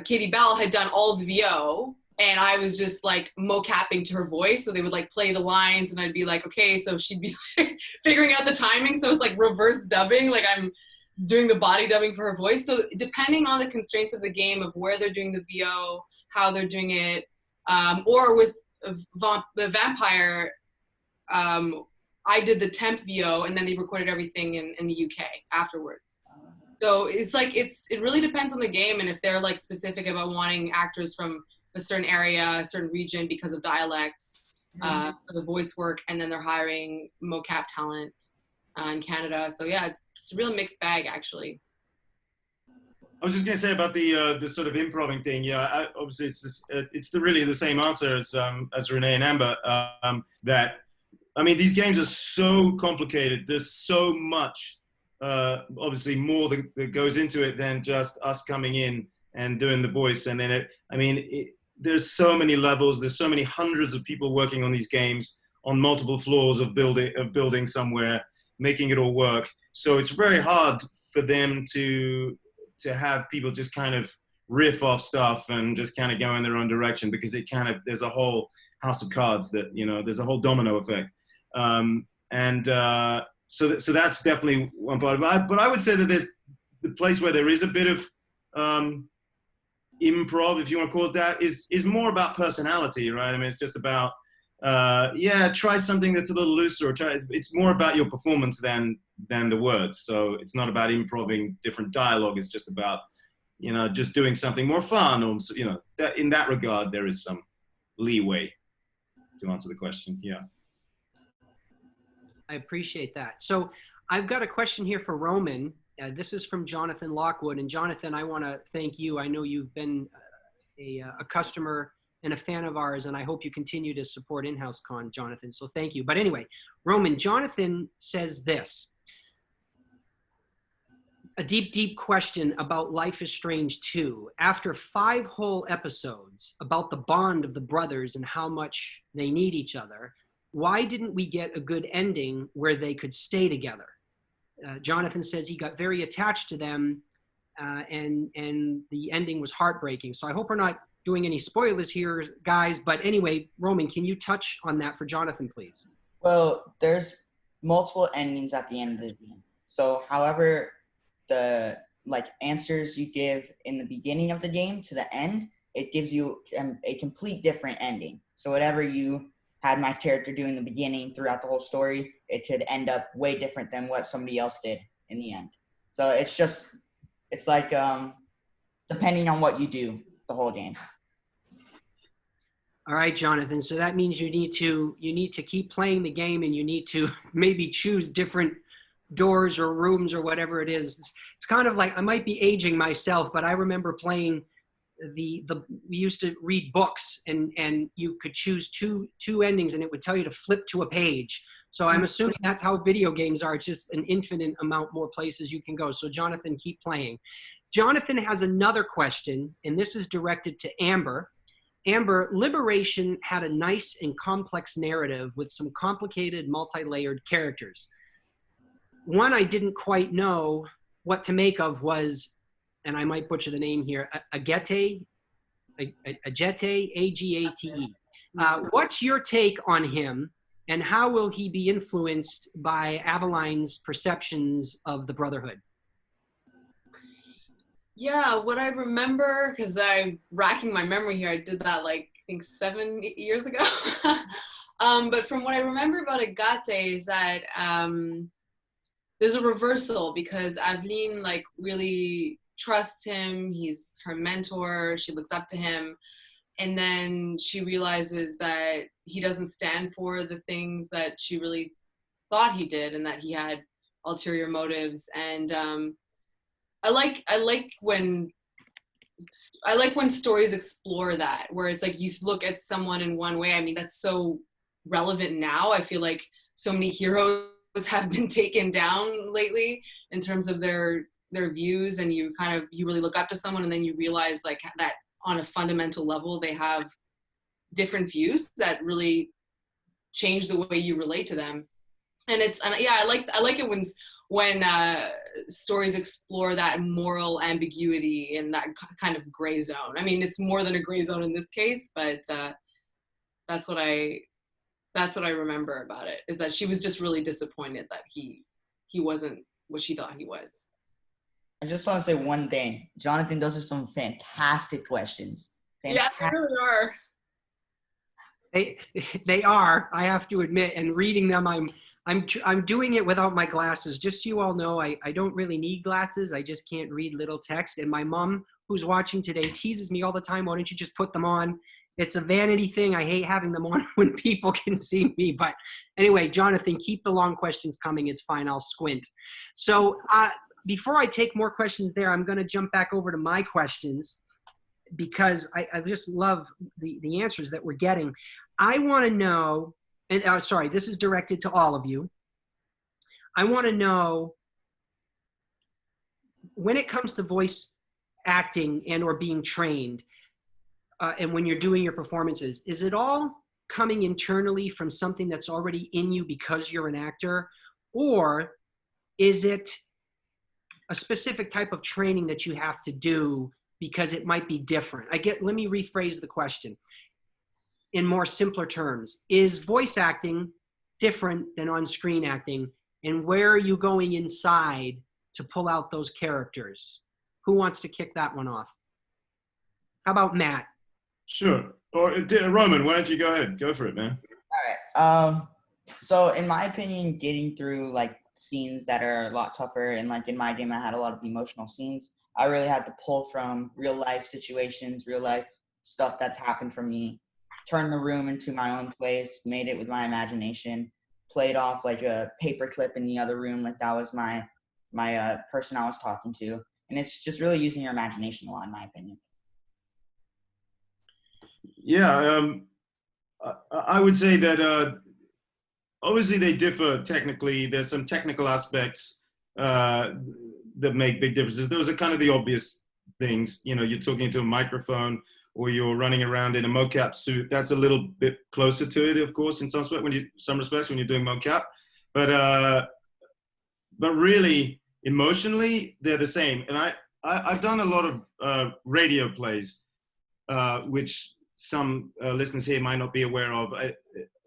Katie Bell had done all of the VO, and I was just like mocapping to her voice. So they would like play the lines and I'd be like, okay, so she'd be like figuring out the timing. So it's like reverse dubbing, like I'm doing the body dubbing for her voice. So depending on the constraints of the game, of where they're doing the VO, how they're doing it, or with the vampire, I did the temp VO and then they recorded everything in the UK afterwards. So it's like, it really depends on the game, and if they're like specific about wanting actors from a certain area, a certain region because of dialects, for the voice work, and then they're hiring mocap talent in Canada. So yeah, it's a real mixed bag actually. I was just going to say about the sort of improving thing. Yeah, obviously it's really the same answer as Renee and Amber. That, I mean, these games are so complicated. There's so much, obviously, more that goes into it than just us coming in and doing the voice. And then there's so many levels. There's so many hundreds of people working on these games on multiple floors of building somewhere, making it all work. So it's very hard for them to have people just kind of riff off stuff and just kind of go in their own direction, because there's a whole house of cards that, there's a whole domino effect. So that's definitely one part. But I would say that there's the place where there is a bit of improv, if you want to call it that, is more about personality, right? I mean, it's just about, try something that's a little looser, it's more about your performance than the words. So it's not about improving different dialogue. It's just about, just doing something more fun, or, that in that regard, there is some leeway to answer the question. Yeah. I appreciate that. So I've got a question here for Roman. This is from Jonathan Lockwood. And Jonathan, I want to thank you. I know you've been a customer and a fan of ours, and I hope you continue to support InHouse-CON, Jonathan. So thank you. But anyway, Roman, Jonathan says this. A deep, deep question about Life is Strange 2. After 5 whole episodes about the bond of the brothers and how much they need each other, why didn't we get a good ending where they could stay together? Jonathan says he got very attached to them, and the ending was heartbreaking. So I hope we're not doing any spoilers here, guys. But anyway, Roman, can you touch on that for Jonathan, please? Well, there's multiple endings at the end of the game. So however the answers you give in the beginning of the game to the end, it gives you a complete different ending. So whatever you had my character do in the beginning throughout the whole story, it could end up way different than what somebody else did in the end. So it's like depending on what you do the whole game. All right, Jonathan. So that means you need to keep playing the game, and you need to maybe choose different doors or rooms or whatever it is. It's kind of like, I might be aging myself, but I remember playing we used to read books, and you could choose two endings, and it would tell you to flip to a page. So I'm assuming that's how video games are. It's just an infinite amount more places you can go. So Jonathan, keep playing. Jonathan has another question, and this is directed to Amber. Amber, Liberation had a nice and complex narrative with some complicated, multi-layered characters. One I didn't quite know what to make of was, and I might butcher the name here, Agate, A-G-A-T-E. What's your take on him, and how will he be influenced by Aveline's perceptions of the Brotherhood? Yeah, what I remember, because I'm racking my memory here, I did that I think 7 years ago. But from what I remember about Agate is that there's a reversal, because Aveline really trusts him. He's her mentor. She looks up to him. And then she realizes that he doesn't stand for the things that she really thought he did, and that he had ulterior motives. And I like when stories explore that, where it's like you look at someone in one way. I mean, that's so relevant now. I feel like so many heroes have been taken down lately in terms of their views, and you really look up to someone, and then you realize that on a fundamental level they have different views that really change the way you relate to them. And yeah, I like it when stories explore that moral ambiguity in that kind of gray zone. I mean, it's more than a gray zone in this case, but that's what I remember about it, is that she was just really disappointed that he wasn't what she thought he was. I just want to say one thing. Jonathan, those are some fantastic questions. Yeah, they really are. They are, I have to admit, and reading them, I'm doing it without my glasses. Just so you all know, I don't really need glasses. I just can't read little text. And my mom, who's watching today, teases me all the time, why don't you just put them on? It's a vanity thing. I hate having them on when people can see me. But anyway, Jonathan, keep the long questions coming. It's fine. I'll squint. So before I take more questions there, I'm going to jump back over to my questions, because I just love the answers that we're getting. I want to know, and sorry, this is directed to all of you. I want to know, when it comes to voice acting and or being trained, and when you're doing your performances, is it all coming internally from something that's already in you because you're an actor? Or is it a specific type of training that you have to do because it might be different? Let me rephrase the question in more simpler terms. Is voice acting different than on-screen acting? And where are you going inside to pull out those characters? Who wants to kick that one off? How about Matt? Sure. Or Roman, why don't you go ahead? Go for it, man. All right. So in my opinion, getting through like scenes that are a lot tougher, and like in my game, I had a lot of emotional scenes. I really had to pull from real life situations, real life stuff that's happened for me, turn the room into my own place, made it with my imagination, played off like a paperclip in the other room, like that was my person I was talking to. And it's just really using your imagination a lot, in my opinion. Yeah, I would say that obviously they differ technically. There's some technical aspects that make big differences. Those are kind of the obvious things. You know, you're talking to a microphone or you're running around in a mocap suit. That's a little bit closer to it, of course, in some respects when you're doing mocap. But really, emotionally, they're the same. And I've done a lot of radio plays, which some listeners here might not be aware of.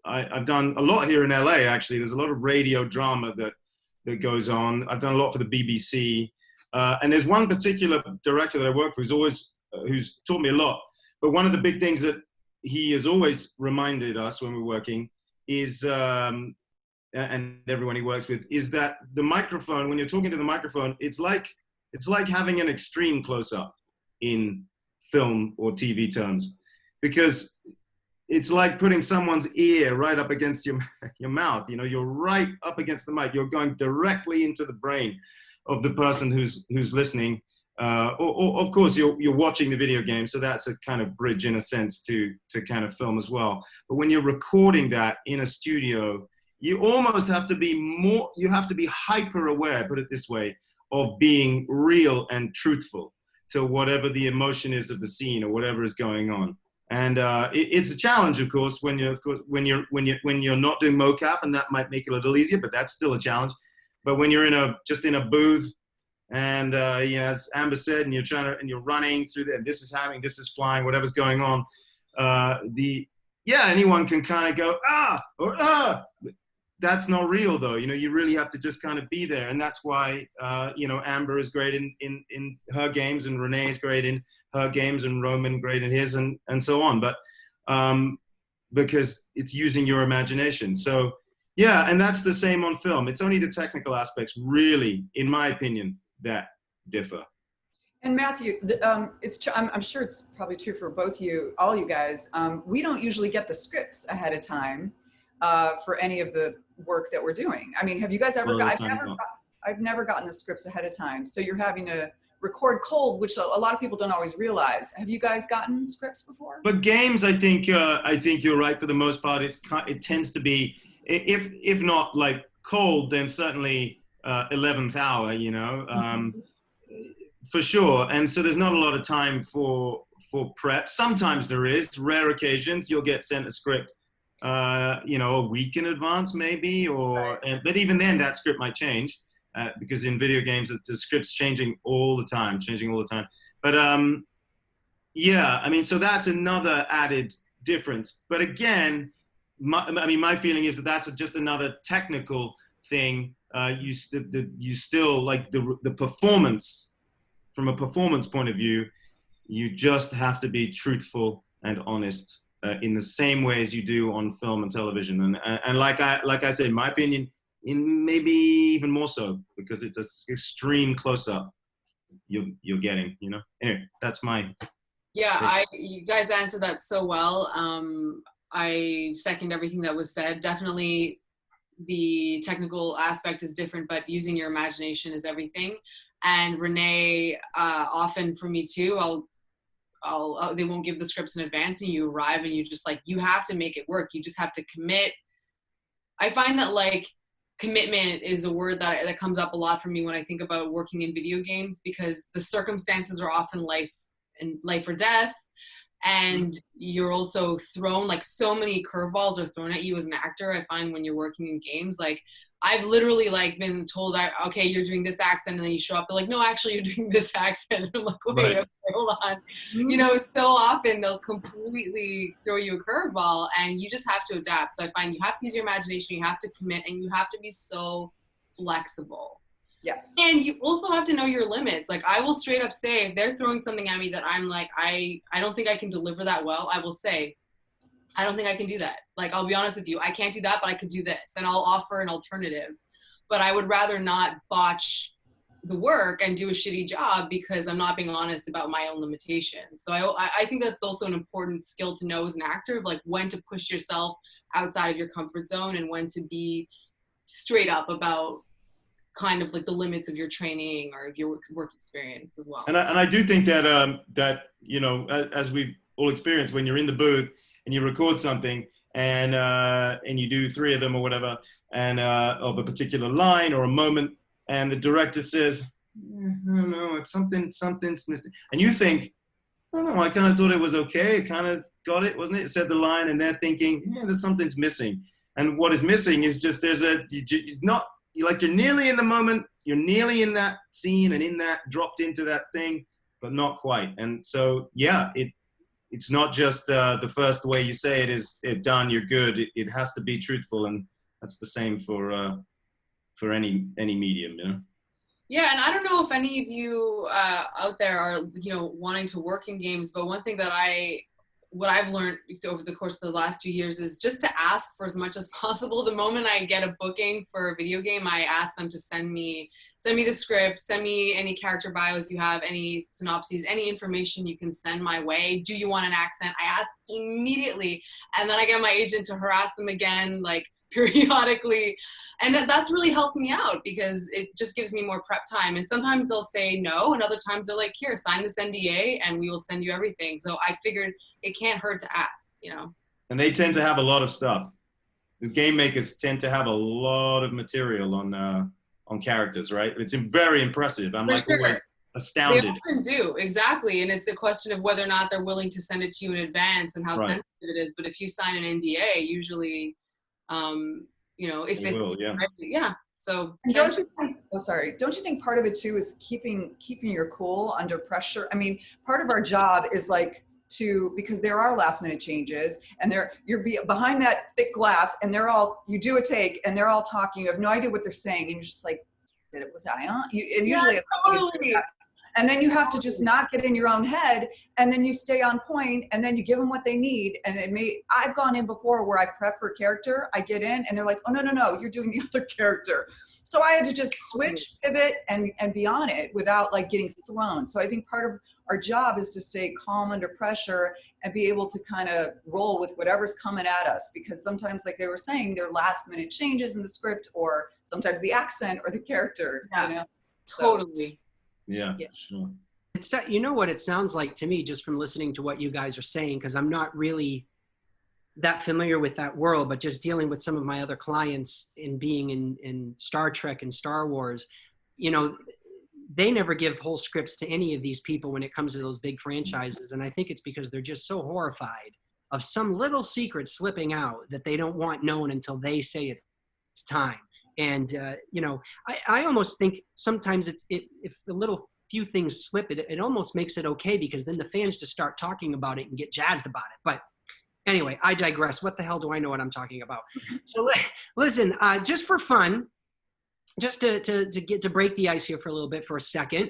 I've done a lot here in LA, actually. There's a lot of radio drama that goes on. I've done a lot for the BBC. And there's one particular director that I work for who's taught me a lot. But one of the big things that he has always reminded us when we're working is, and everyone he works with, is that the microphone, when you're talking to the microphone, it's like having an extreme close-up in film or TV terms. Because it's like putting someone's ear right up against your mouth. You know, you're right up against the mic. You're going directly into the brain of the person who's listening. Or of course, you're watching the video game, so that's a kind of bridge in a sense to kind of film as well. But when you're recording that in a studio, you almost have to be you have to be hyper aware, put it this way, of being real and truthful to whatever the emotion is of the scene or whatever is going on. And it's a challenge, of course, when you're not doing mocap, and that might make it a little easier, but that's still a challenge. But when you're just in a booth, and as Amber said, and you're running through there, this is flying, whatever's going on, anyone can kind of go or that's not real though. You know, you really have to just kind of be there, and that's why Amber is great in her games, and Renee is great in her games, and Roman great in his, and so on. But because it's using your imagination. So yeah, and that's the same on film. It's only the technical aspects, really, in my opinion, that differ. And Matthew, I'm sure it's probably true for all you guys. We don't usually get the scripts ahead of time for any of the work that we're doing. I mean, have you guys ever I've never gotten the scripts ahead of time. So you're having to record cold, which a lot of people don't always realize. Have you guys gotten scripts before? But games, I think you're right for the most part. It tends to be, if not like cold, then certainly 11th hour, for sure. And so there's not a lot of time for prep. Sometimes there is. Rare occasions you'll get sent a script you know, a week in advance maybe, or but even then that script might change because in video games the script's changing all the time. But yeah, I mean, so that's another added difference. But again, my feeling is that that's just another technical thing. You still like the performance, from a performance point of view, you just have to be truthful and honest in the same way as you do on film and television. And like I said, in my opinion, in maybe even more so, because it's an extreme close-up you're getting, you know. Anyway, that's my Yeah, you guys answered that so well. I second everything that was said. Definitely the technical aspect is different, but using your imagination is everything. And Renee, often for me too, they won't give the scripts in advance, and you arrive and you just like, you have to make it work. You just have to commit. I find that like commitment is a word that comes up a lot for me when I think about working in video games, because the circumstances are often life or death. And you're also thrown, like so many curveballs are thrown at you as an actor. I find when you're working in games, like I've literally like been told, okay, you're doing this accent, and then you show up, they're like, no, actually you're doing this accent. And I'm like, wait, right. Okay, hold on. You know, so often they'll completely throw you a curveball, and you just have to adapt. So I find you have to use your imagination, you have to commit, and you have to be so flexible. Yes. And you also have to know your limits. Like I will straight up say, if they're throwing something at me that I'm like, I don't think I can deliver that well, I will say, I don't think I can do that. Like, I'll be honest with you, I can't do that, but I could do this. And I'll offer an alternative. But I would rather not botch the work and do a shitty job because I'm not being honest about my own limitations. So I think that's also an important skill to know as an actor, of like when to push yourself outside of your comfort zone and when to be straight up about kind of like the limits of your training or of your work experience as well. And I do think that that, you know, as we've all experienced, when you're in the booth and you record something and you do 3 of them or whatever, and of a particular line or a moment, and the director says, no, it's something's missing, and you think, oh no, I kind of thought it was okay, I kind of got it, wasn't it? It said the line, and they're thinking, yeah, there's something's missing, and what is missing is just you're nearly in the moment, you're nearly in that scene and in that, dropped into that thing, but not quite. And so, yeah, it's not just the first way you say it is done, you're good. It has to be truthful, and that's the same for any medium, you know? Yeah, and I don't know if any of you out there are, you know, wanting to work in games, but one thing that what I've learned over the course of the last 2 years is just to ask for as much as possible. The moment I get a booking for a video game, I ask them to send me the script, send me any character bios you have, any synopses, any information you can send my way. Do you want an accent? I ask immediately, and then I get my agent to harass them again, like periodically. And that's really helped me out because it just gives me more prep time. And sometimes they'll say no, and other times they're like, here, sign this NDA and we will send you everything. So I figured it can't hurt to ask, you know? And they tend to have a lot of stuff. The game makers tend to have a lot of material on characters, right? It's very impressive. I'm always astounded. They often do, exactly. And it's a question of whether or not they're willing to send it to you in advance and how sensitive it is. But if you sign an NDA, usually, you know, if they will, yeah. So and don't you think part of it too is keeping your cool under pressure? I mean, part of our job is like because there are last minute changes, and you're behind that thick glass, and you do a take and they're all talking, you have no idea what they're saying, and you're just like, was I on? And usually totally. And then you have to just not get in your own head, and then you stay on point, and then you give them what they need. And I've gone in before where I prep for a character, I get in and they're like, oh, no, you're doing the other character. So I had to just switch, pivot, and be on it without like getting thrown. So I think part of our job is to stay calm under pressure and be able to kind of roll with whatever's coming at us. Because sometimes, like they were saying, there are last minute changes in the script, or sometimes the accent or the character, you know? Totally. Yeah, sure. It's, you know what it sounds like to me, just from listening to what you guys are saying, because I'm not really that familiar with that world, but just dealing with some of my other clients in being in Star Trek and Star Wars, you know, they never give whole scripts to any of these people when it comes to those big franchises. And I think it's because they're just so horrified of some little secret slipping out that they don't want known until they say it's time. And, you know, I almost think sometimes if the little few things slip, it almost makes it okay, because then the fans just start talking about it and get jazzed about it. But anyway, I digress. What the hell do I know what I'm talking about? So listen, just for fun, just to break the ice here for a little bit for a second,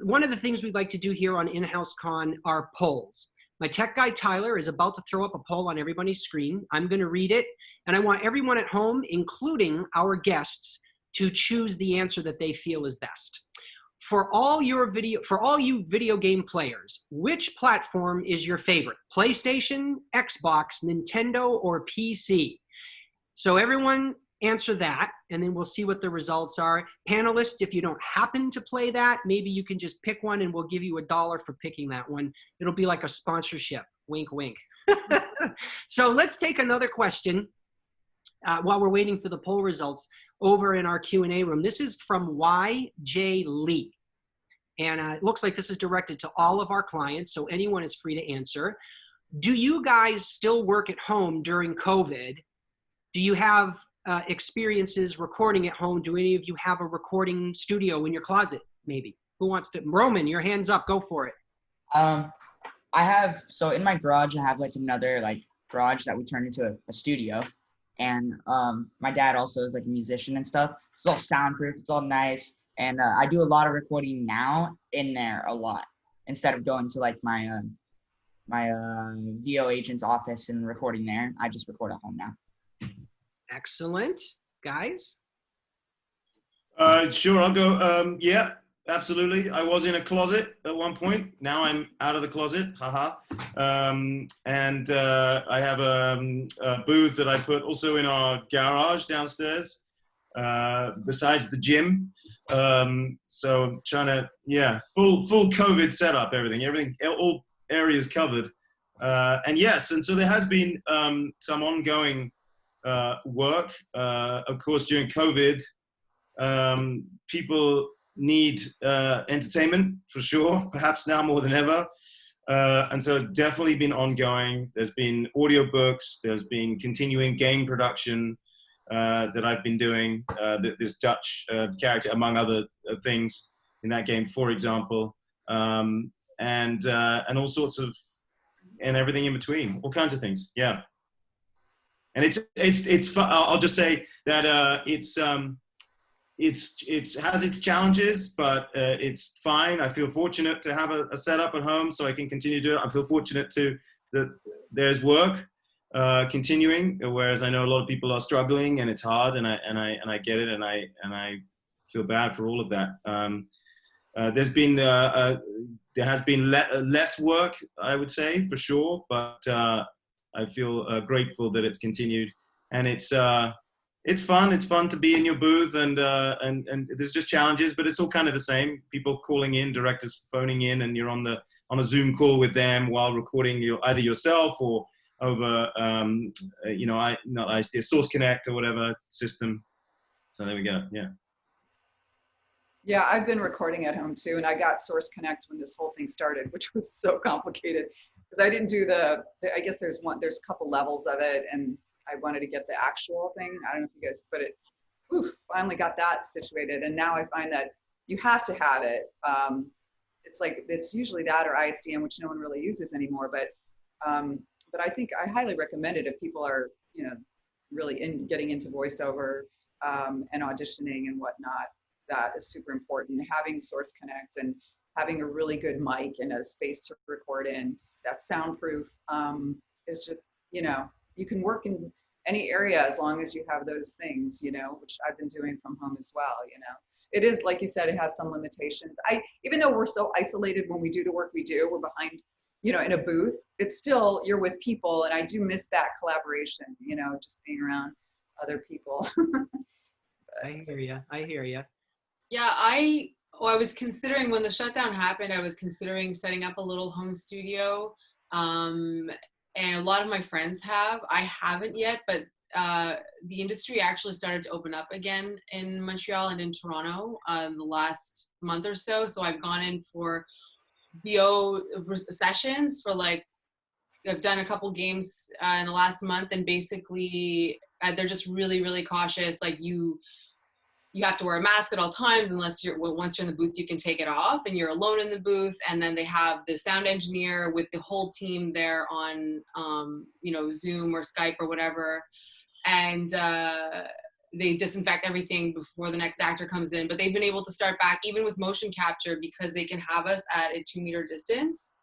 one of the things we'd like to do here on InHouse-CON are polls. My tech guy, Tyler, is about to throw up a poll on everybody's screen. I'm going to read it, and I want everyone at home, including our guests, to choose the answer that they feel is best. For all you video game players, which platform is your favorite? PlayStation, Xbox, Nintendo, or PC? So everyone answer that, and then we'll see what the results are. Panelists, if you don't happen to play that, maybe you can just pick one and we'll give you $1 for picking that one. It'll be like a sponsorship. Wink, wink. So let's take another question while we're waiting for the poll results over in our Q&A room. This is from YJ Lee. And it looks like this is directed to all of our clients, so anyone is free to answer. Do you guys still work at home during COVID? Do you have experiences recording at home? Do any of you have a recording studio in your closet, maybe? Who wants to? Roman, your hand's up. Go for it. I have, so in my garage, I have like another like garage that we turned into a studio. And my dad also is like a musician and stuff. It's all soundproof. It's all nice. And I do a lot of recording now in there a lot, instead of going to like my VO agent's office and recording there. I just record at home now. Excellent. Guys? Sure, I'll go. Yeah, absolutely. I was in a closet at one point. Now I'm out of the closet. Haha. And I have a booth that I put also in our garage downstairs, besides the gym. So I'm trying to, yeah, full COVID setup, everything, all areas covered. And yes, and so there has been some ongoing work. Of course, during COVID, people need entertainment for sure, perhaps now more than ever. And so it's definitely been ongoing. There's been audiobooks, there's been continuing game production that I've been doing, this Dutch character, among other things in that game, for example, and all sorts of, and everything in between, all kinds of things. Yeah. And it's fun. I'll just say that it has its challenges, but it's fine. I feel fortunate to have a setup at home so I can continue to do it. I feel fortunate that there's work continuing, whereas I know a lot of people are struggling and it's hard, and I get it, and I feel bad for all of that. There has been less work, I would say, for sure, but I feel grateful that it's continued, and it's fun. It's fun to be in your booth, and there's just challenges, but it's all kind of the same. People calling in, directors phoning in, and you're on a Zoom call with them while recording either yourself or over Source Connect or whatever system. So there we go. Yeah. Yeah, I've been recording at home too, and I got Source Connect when this whole thing started, which was so complicated because I didn't do I guess there's a couple levels of it, and I wanted to get the actual thing. I don't know if you guys, but finally got that situated, and now I find that you have to have it. It's usually that or ISDN, which no one really uses anymore, but I think I highly recommend it if people are, really getting into voiceover and auditioning and whatnot. That is super important. Having Source Connect and having a really good mic and a space to record in, that's soundproof, is just, you can work in any area as long as you have those things, which I've been doing from home as well. It is, like you said, it has some limitations. Even though we're so isolated when we do the work we do, we're behind, in a booth, it's still, you're with people. And I do miss that collaboration, just being around other people. I hear you. Yeah, I was considering, when the shutdown happened, I was considering setting up a little home studio. And a lot of my friends have. I haven't yet, but the industry actually started to open up again in Montreal and in Toronto in the last month or so. So I've gone in for VO sessions for like I've done a couple games in the last month, and basically they're just really, really cautious. Like you have to wear a mask at all times unless once you're in the booth, you can take it off and you're alone in the booth. And then they have the sound engineer with the whole team there on, Zoom or Skype or whatever. And they disinfect everything before the next actor comes in. But they've been able to start back even with motion capture because they can have us at a 2-meter distance.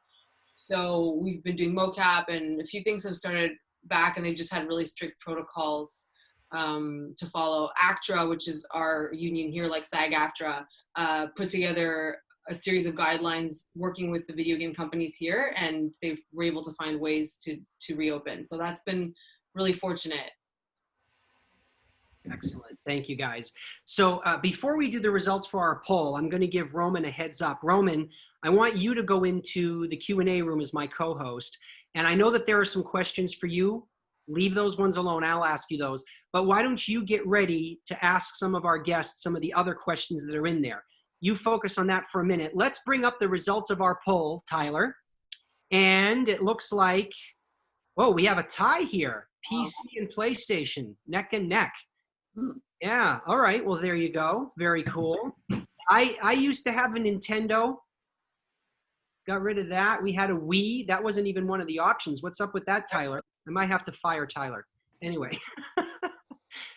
So we've been doing mocap, and a few things have started back, and they've just had really strict protocols to follow. ACTRA, which is our union here, like SAG-AFTRA, put together a series of guidelines working with the video game companies here, and they were able to find ways to reopen. So that's been really fortunate. Excellent. Thank you, guys. So before we do the results for our poll, I'm going to give Roman a heads up. Roman, I want you to go into the Q&A room as my co-host. And I know that there are some questions for you. Leave those ones alone. I'll ask you those. But why don't you get ready to ask some of our guests some of the other questions that are in there. You focus on that for a minute. Let's bring up the results of our poll, Tyler. And it looks like, whoa, we have a tie here. PC and PlayStation, neck and neck. Yeah, all right. Well, there you go. Very cool. I used to have a Nintendo. Got rid of that. We had a Wii. That wasn't even one of the options. What's up with that, Tyler? I might have to fire Tyler. Anyway.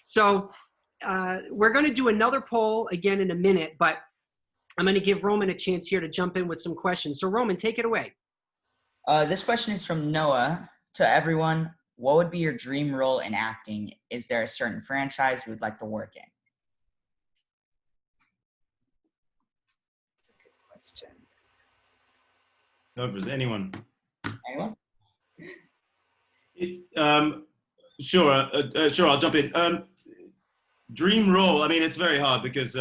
So we're going to do another poll again in a minute, but I'm going to give Roman a chance here to jump in with some questions. So Roman, take it away. This question is from Noah. To everyone, what would be your dream role in acting? Is there a certain franchise you would like to work in? That's a good question. No, if there's anyone. Anyone? Sure, I'll jump in. Dream role. I mean, it's very hard because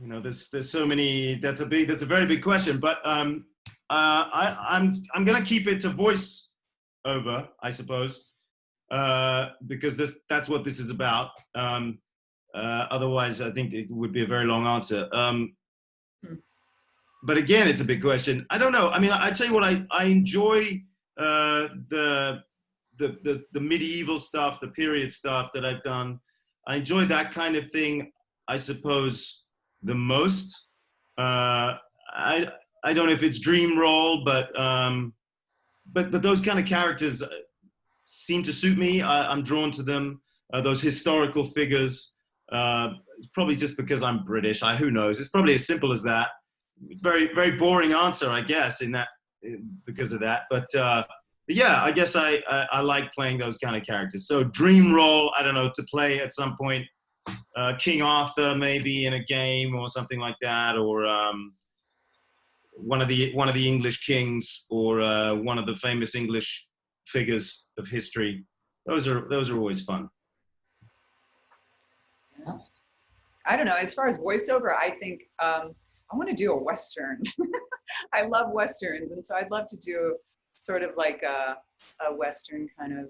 there's so many. That's a very big question. But I'm gonna keep it to voiceover, I suppose, because that's what this is about. Otherwise, I think it would be a very long answer. But again, it's a big question. I don't know. I mean, I tell you what, I enjoy the medieval stuff, the period stuff that I've done. I enjoy that kind of thing, I suppose, the most. I don't know if it's dream role, but those kind of characters seem to suit me. I'm drawn to them. Those historical figures. It's probably just because I'm British. Who knows? It's probably as simple as that. Very, very boring answer, I guess, because of that. But yeah, I guess I like playing those kind of characters. So dream role, I don't know, to play at some point King Arthur maybe in a game or something like that, or one of the English kings, or one of the famous English figures of history. Those are always fun. I don't know. As far as voiceover, I think I want to do a Western. I love Westerns. And so I'd love to do sort of like a Western kind of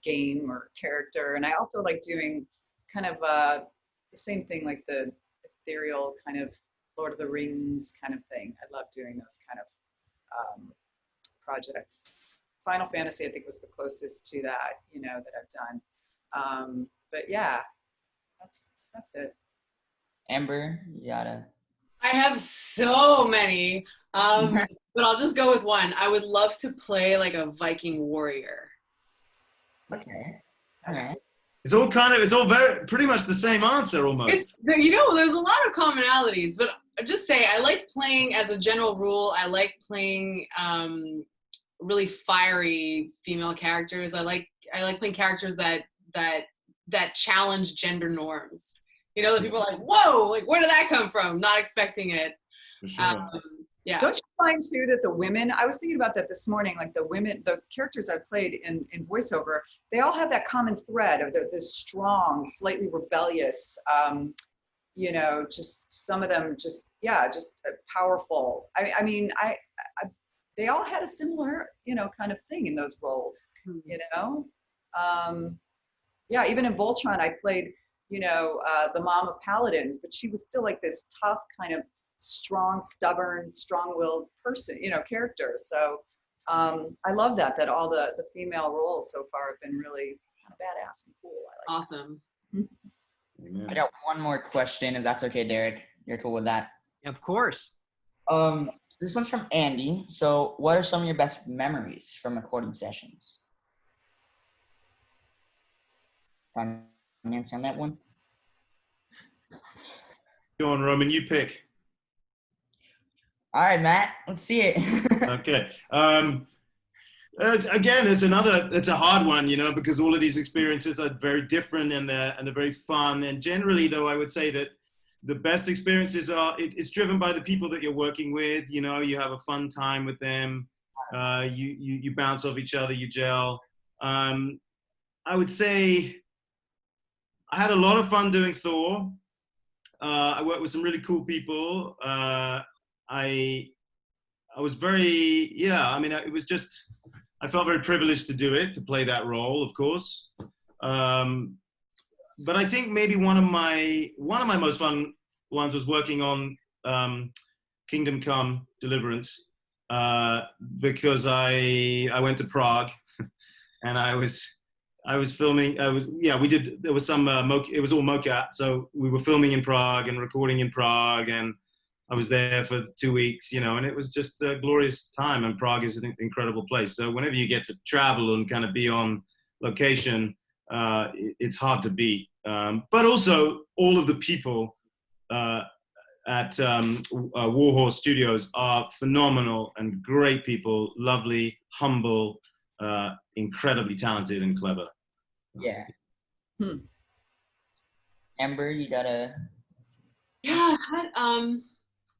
game or character. And I also like doing kind of the same thing, like the ethereal kind of Lord of the Rings kind of thing. I love doing those kind of projects. Final Fantasy, I think, was the closest to that, that I've done. But yeah, that's it. Amber, you gotta. I have so many, but I'll just go with one. I would love to play like a Viking warrior. Okay. All right. It's all very pretty much the same answer almost. There's a lot of commonalities, but just say I like playing, as a general rule, I like playing really fiery female characters. I like playing characters that challenge gender norms. That people are like, whoa, like where did that come from? Not expecting it. For sure. Yeah. Don't you find too that the women, I was thinking about that this morning, like the characters I played in voiceover, they all have that common thread of this strong, slightly rebellious, just some of them just powerful. I mean, they all had a similar, kind of thing in those roles, Yeah, even in Voltron, I played, the mom of paladins, but she was still like this tough kind of strong, stubborn, strong-willed person, character. So I love that all the female roles so far have been really kind of badass and cool. I like Awesome. I got one more question, if that's okay, Derek. You're cool with that? Of course. This one's from Andy. So, what are some of your best memories from recording sessions? Answer on that one. Go on, Roman. You pick. All right, Matt. Let's see it. Okay. Again, it's a hard one, you know, because all of these experiences are very different and they're very fun. And generally, though, I would say that the best experiences it's driven by the people that you're working with. You know, you have a fun time with them. You bounce off each other, you gel. I would say I had a lot of fun doing Thor. I worked with some really cool people. I was very, it was just, I felt very privileged to do it, to play that role, of course. But I think maybe one of my most fun ones was working on Kingdom Come: Deliverance, because I went to Prague and I was filming. There was some it was all mocap, so we were filming in Prague and recording in Prague, and I was there for 2 weeks, you know, and it was just a glorious time. And Prague is an incredible place. So whenever you get to travel and kind of be on location, it's hard to beat. But also, all of the people at Warhorse Studios are phenomenal and great people, lovely, humble, incredibly talented and clever. Yeah. Amber, you gotta. Yeah,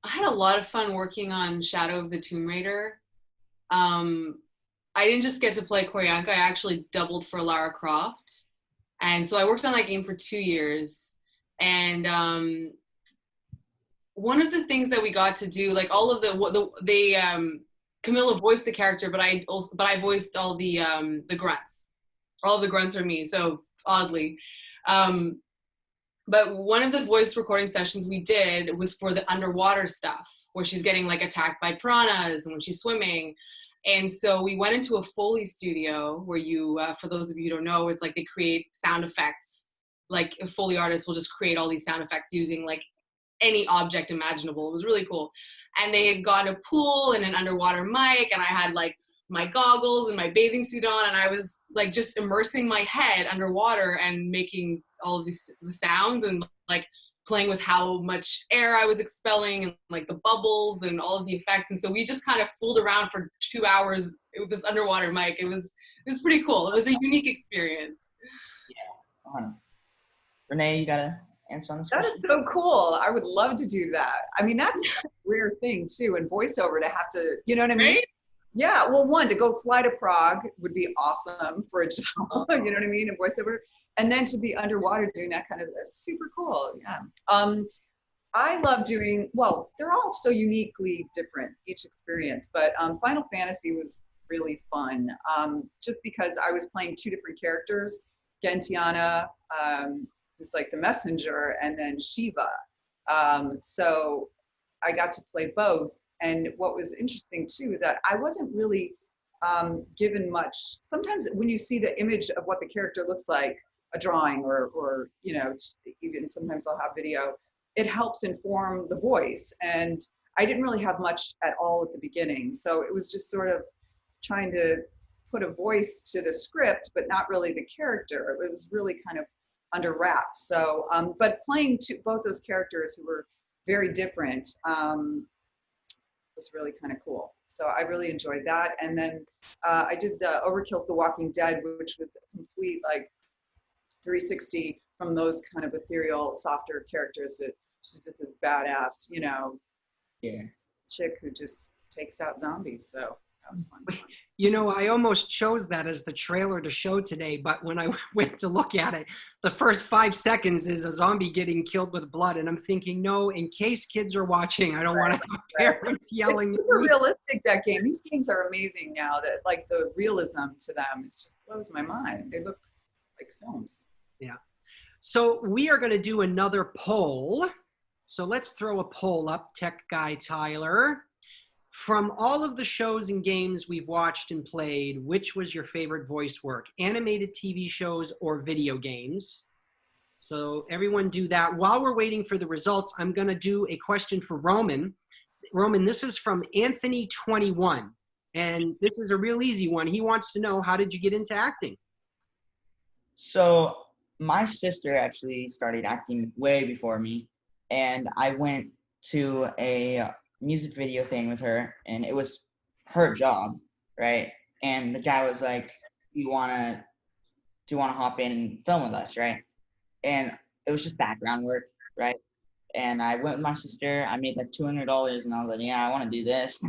I had a lot of fun working on Shadow of the Tomb Raider. I didn't just get to play Koryanka, I actually doubled for Lara Croft. And so I worked on that game for 2 years. And one of the things that we got to do, like all of Camilla voiced the character, but I voiced all the grunts. All of the grunts are me, so oddly. But one of the voice recording sessions we did was for the underwater stuff, where she's getting like attacked by piranhas and when she's swimming. And so we went into a Foley studio where you, for those of you who don't know, is like they create sound effects. Like a Foley artist will just create all these sound effects using like any object imaginable. It was really cool. And they had gotten a pool and an underwater mic, and I had like my goggles and my bathing suit on, and I was like just immersing my head underwater and making all of the sounds and like playing with how much air I was expelling and like the bubbles and all of the effects. And so we just kind of fooled around for 2 hours with this underwater mic. It was pretty cool. It was a unique experience. Yeah. Renee, you gotta answer on this question. That is so cool. I would love to do that. I mean, that's a rare thing too in voiceover to have to, you know what I mean? Right? Yeah, well, one, to go fly to Prague would be awesome for a job, you know what I mean, in voiceover. And then to be underwater doing that kind of, that's super cool, yeah. I love doing, well, they're all so uniquely different, each experience, but Final Fantasy was really fun, just because I was playing 2 different characters, Gentiana, who's like the messenger, and then Shiva. So I got to play both. And what was interesting too is that I wasn't really given much. Sometimes when you see the image of what the character looks like, a drawing or you know, even sometimes they'll have video, it helps inform the voice. And I didn't really have much at all at the beginning. So it was just sort of trying to put a voice to the script, but not really the character. It was really kind of under wraps. So, but playing both those characters who were very different, was really kind of cool. So I really enjoyed that. And then I did the Overkill's The Walking Dead, which was a complete like 360 from those kind of ethereal, softer characters. She's just a badass, you know, chick who just takes out zombies. So that was fun. You know, I almost chose that as the trailer to show today, but when I went to look at it, the first 5 seconds is a zombie getting killed with blood, and I'm thinking, no, in case kids are watching, I don't want to have parents yelling. It's super realistic, that game. These games are amazing now, that like the realism to them, it just blows my mind. They look like films. Yeah. So we are going to do another poll. So let's throw a poll up, Tech Guy Tyler. From all of the shows and games we've watched and played, which was your favorite voice work? Animated TV shows or video games? So everyone do that. While we're waiting for the results, I'm going to do a question for Roman. Roman, this is from Anthony21, and this is a real easy one. He wants to know, how did you get into acting? So my sister actually started acting way before me, and I went to a music video thing with her, and it was her job, right? And the guy was like, do you want to hop in and film with us, right? And it was just background work, right? And I went with my sister. I made like $200, and I was like, yeah, I want to do this.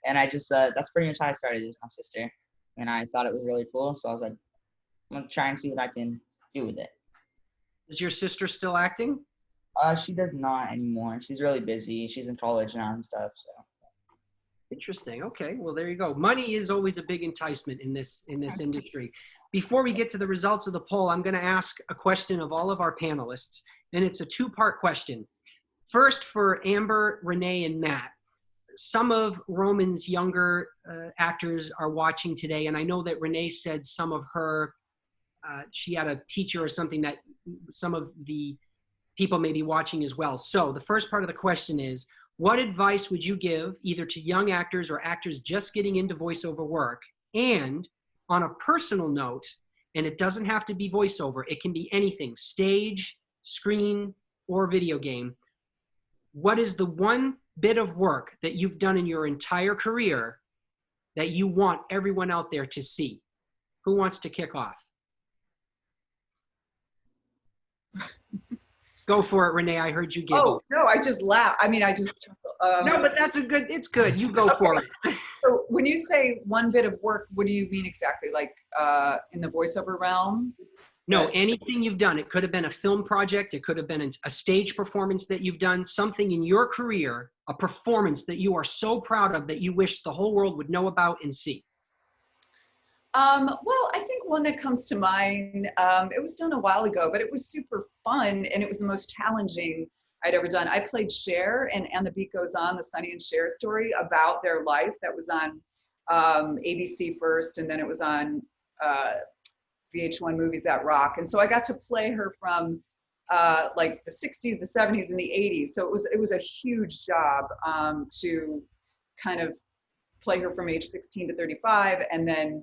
And I just, that's pretty much how I started with my sister. And I thought it was really cool, so I was like, I'm going to try and see what I can do with it. Is your sister still acting? She does not anymore. She's really busy. She's in college now and stuff, so. Interesting. Okay, well, there you go. Money is always a big enticement in this industry. Before we get to the results of the poll, I'm going to ask a question of all of our panelists, and it's a two-part question. First, for Amber, Renee, and Matt. Some of Roman's younger actors are watching today, and I know that Renee said some of her, she had a teacher or something that some of the people may be watching as well. So the first part of the question is, what advice would you give either to young actors or actors just getting into voiceover work? And on a personal note, and it doesn't have to be voiceover, it can be anything, stage, screen, or video game. What is the one bit of work that you've done in your entire career that you want everyone out there to see? Who wants to kick off? Go for it, Renee. I heard you giggle. Oh, no, I just laugh. I mean, I just... no, but that's it's good. You go for it. So when you say one bit of work, what do you mean exactly? Like in the voiceover realm? No, anything you've done. It could have been a film project. It could have been a stage performance that you've done, something in your career, a performance that you are so proud of that you wish the whole world would know about and see. Well, I think one that comes to mind, it was done a while ago, but it was super fun, and it was the most challenging I'd ever done. I played Cher in And the Beat Goes On, the Sonny and Cher story about their life. That was on ABC first, and then it was on VH1 Movies That Rock. And so I got to play her from like the 60s, the 70s, and the 80s. So it was a huge job to kind of play her from age 16 to 35, and then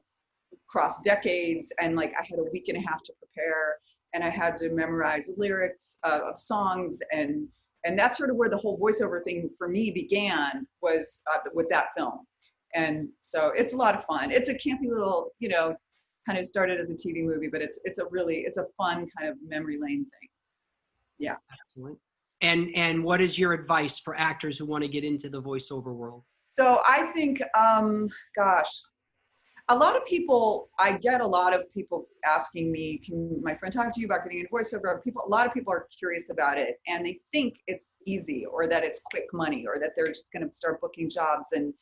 cross decades. And like I had a week and a half to prepare, and I had to memorize lyrics of songs, and that's sort of where the whole voiceover thing for me began, was with that film. And so it's a lot of fun. It's a campy little, kind of started as a TV movie, but it's a fun kind of memory lane thing. Yeah. Excellent. And what is your advice for actors who want to get into the voiceover world? So I think, a lot of people, I get a lot of people asking me, can my friend talk to you about getting into voiceover? A lot of people are curious about it, and they think it's easy, or that it's quick money, or that they're just going to start booking jobs. And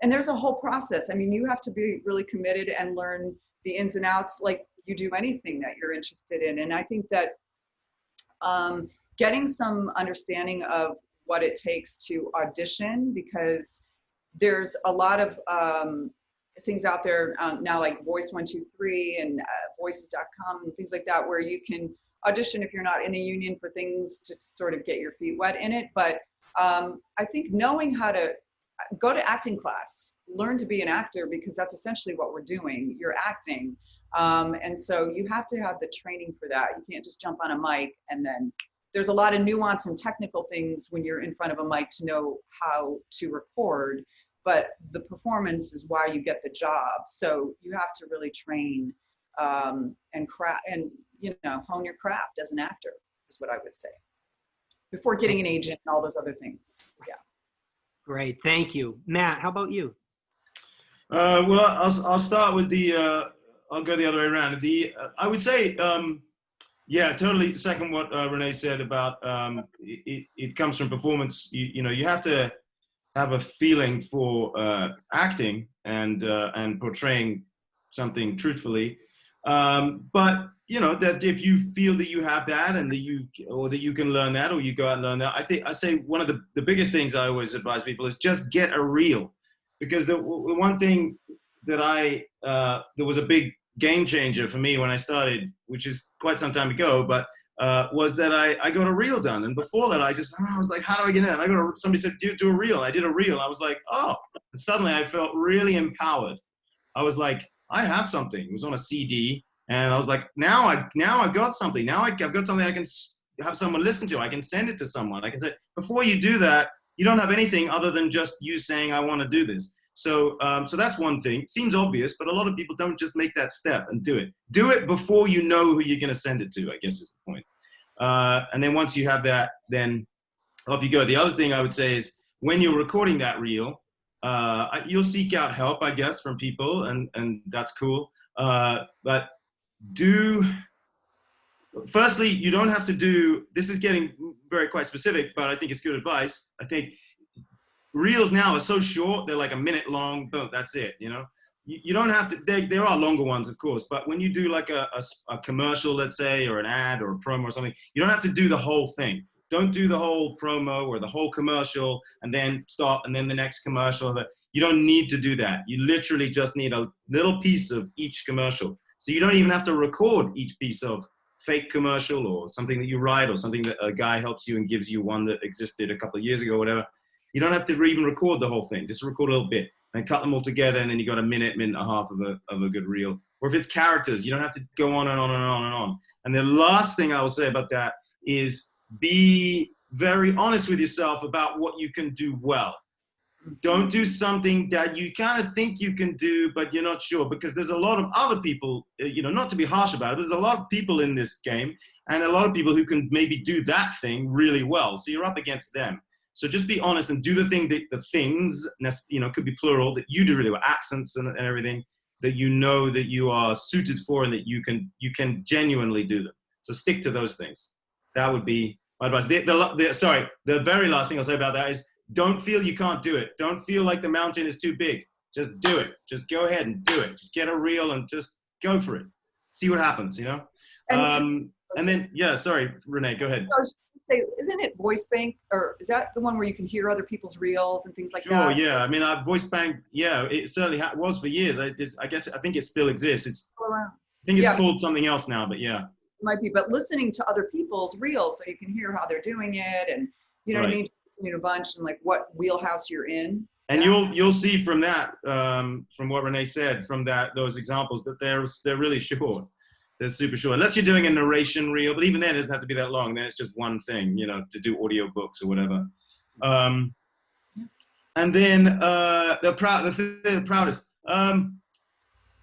there's a whole process. I mean, you have to be really committed and learn the ins and outs like you do anything that you're interested in. And I think that getting some understanding of what it takes to audition, because there's a lot of things out there now, like Voice123 and voices.com and things like that, where you can audition if you're not in the union for things to sort of get your feet wet in it. But I think knowing how to go to acting class, learn to be an actor, because that's essentially what we're doing. You're acting. And so you have to have the training for that. You can't just jump on a mic, and then there's a lot of nuance and technical things when you're in front of a mic to know how to record. But the performance is why you get the job. So you have to really train and craft, and hone your craft as an actor, is what I would say, before getting an agent and all those other things. Yeah. Great, thank you, Matt. How about you? Well, I'll start with I'll go the other way around. I would say, yeah, totally second what Renee said about it comes from performance. You have to have a feeling for acting and portraying something truthfully, but that if you feel that you have that, and that you can learn that, or you go out and learn that, I say one of the biggest things I always advise people is just get a reel. because the one thing that there was a big game changer for me when I started, which is quite some time ago, but was that I got a reel done. And before that, I was like, how do I get in? Somebody said, do a reel. I did a reel. I was like, oh, and suddenly I felt really empowered. I was like, I have something. It was on a CD. And I was like, now I got something. Now I've got something I can have someone listen to. I can send it to someone. I can say, before you do that, you don't have anything other than just you saying, I want to do this. So that's one thing. Seems obvious, but a lot of people don't just make that step and do it. Do it before you know who you're going to send it to, I guess is the point. And then once you have that, then off you go. The other thing I would say is when you're recording that reel, you'll seek out help, I guess, from people, and that's cool. But firstly, you don't have to do, this is getting quite specific, but I think it's good advice. I think reels now are so short, they're like a minute long, boom, that's it, you know? You don't have to, there are longer ones, of course, but when you do like a commercial, let's say, or an ad or a promo or something, you don't have to do the whole thing. Don't do the whole promo or the whole commercial and then stop and then the next commercial. You don't need to do that. You literally just need a little piece of each commercial. So you don't even have to record each piece of fake commercial or something that you write or something that a guy helps you and gives you one that existed a couple of years ago, whatever. You don't have to even record the whole thing. Just record a little bit and cut them all together, and then you got a minute and a half of a good reel. Or if it's characters, you don't have to go on and on and on and on. And the last thing I will say about that is be very honest with yourself about what you can do well. Don't do something that you kind of think you can do, but you're not sure, because there's a lot of other people, not to be harsh about it, but there's a lot of people in this game and a lot of people who can maybe do that thing really well. So you're up against them. So just be honest and do the things, could be plural, that you do really well, accents and everything, that you know that you are suited for and that you can genuinely do them. So stick to those things. That would be my advice. The very last thing I'll say about that is don't feel you can't do it. Don't feel like the mountain is too big. Just do it. Just go ahead and do it. Just get a reel and just go for it. See what happens, you know? And then, sorry, Renee, go ahead. I was going to say, isn't it Voice Bank, or is that the one where you can hear other people's reels and things like that? Sure, yeah. I mean, Voice Bank, it certainly was for years. I think it still exists. It's still around. I think it's called something else now, but yeah. It might be, but listening to other people's reels so you can hear how they're doing it, and you know what I mean? Listening to a bunch and like what wheelhouse you're in. And you'll see from that, from what Renee said, from those examples, that they're really short. They're super short. Unless you're doing a narration reel, but even then it doesn't have to be that long. Then it's just one thing, to do audio books or whatever. And then the proudest.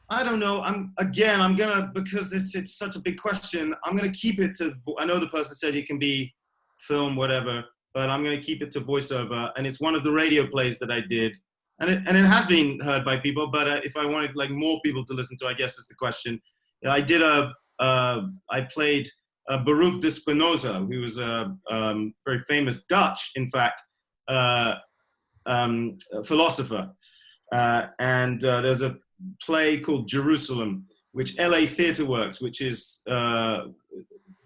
I don't know. I'm gonna, because it's such a big question, I'm gonna keep it to, I know the person said it can be film, whatever, but I'm gonna keep it to voiceover. And it's one of the radio plays that I did. And it has been heard by people, but if I wanted like more people to listen to, I guess is the question. I did I played Baruch de Spinoza, who was a very famous Dutch, in fact, philosopher. And there's a play called Jerusalem, which LA Theatre Works, which is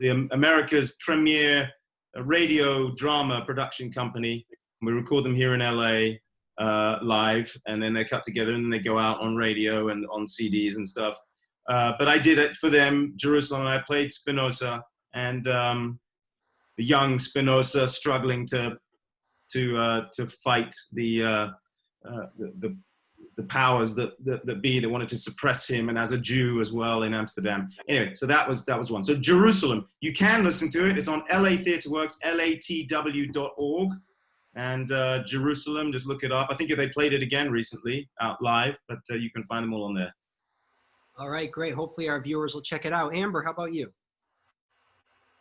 America's premier radio drama production company. We record them here in LA live, and then they're cut together and they go out on radio and on CDs and stuff. But I did it for them, Jerusalem, and I played Spinoza, and the young Spinoza struggling to fight the powers that wanted to suppress him, and as a Jew as well in Amsterdam. Anyway, so that was one. So Jerusalem, you can listen to it. It's on LA Theatre Works, latw.org, and Jerusalem, just look it up. I think they played it again recently out live, but you can find them all on there. All right, great. Hopefully our viewers will check it out. Amber, how about you?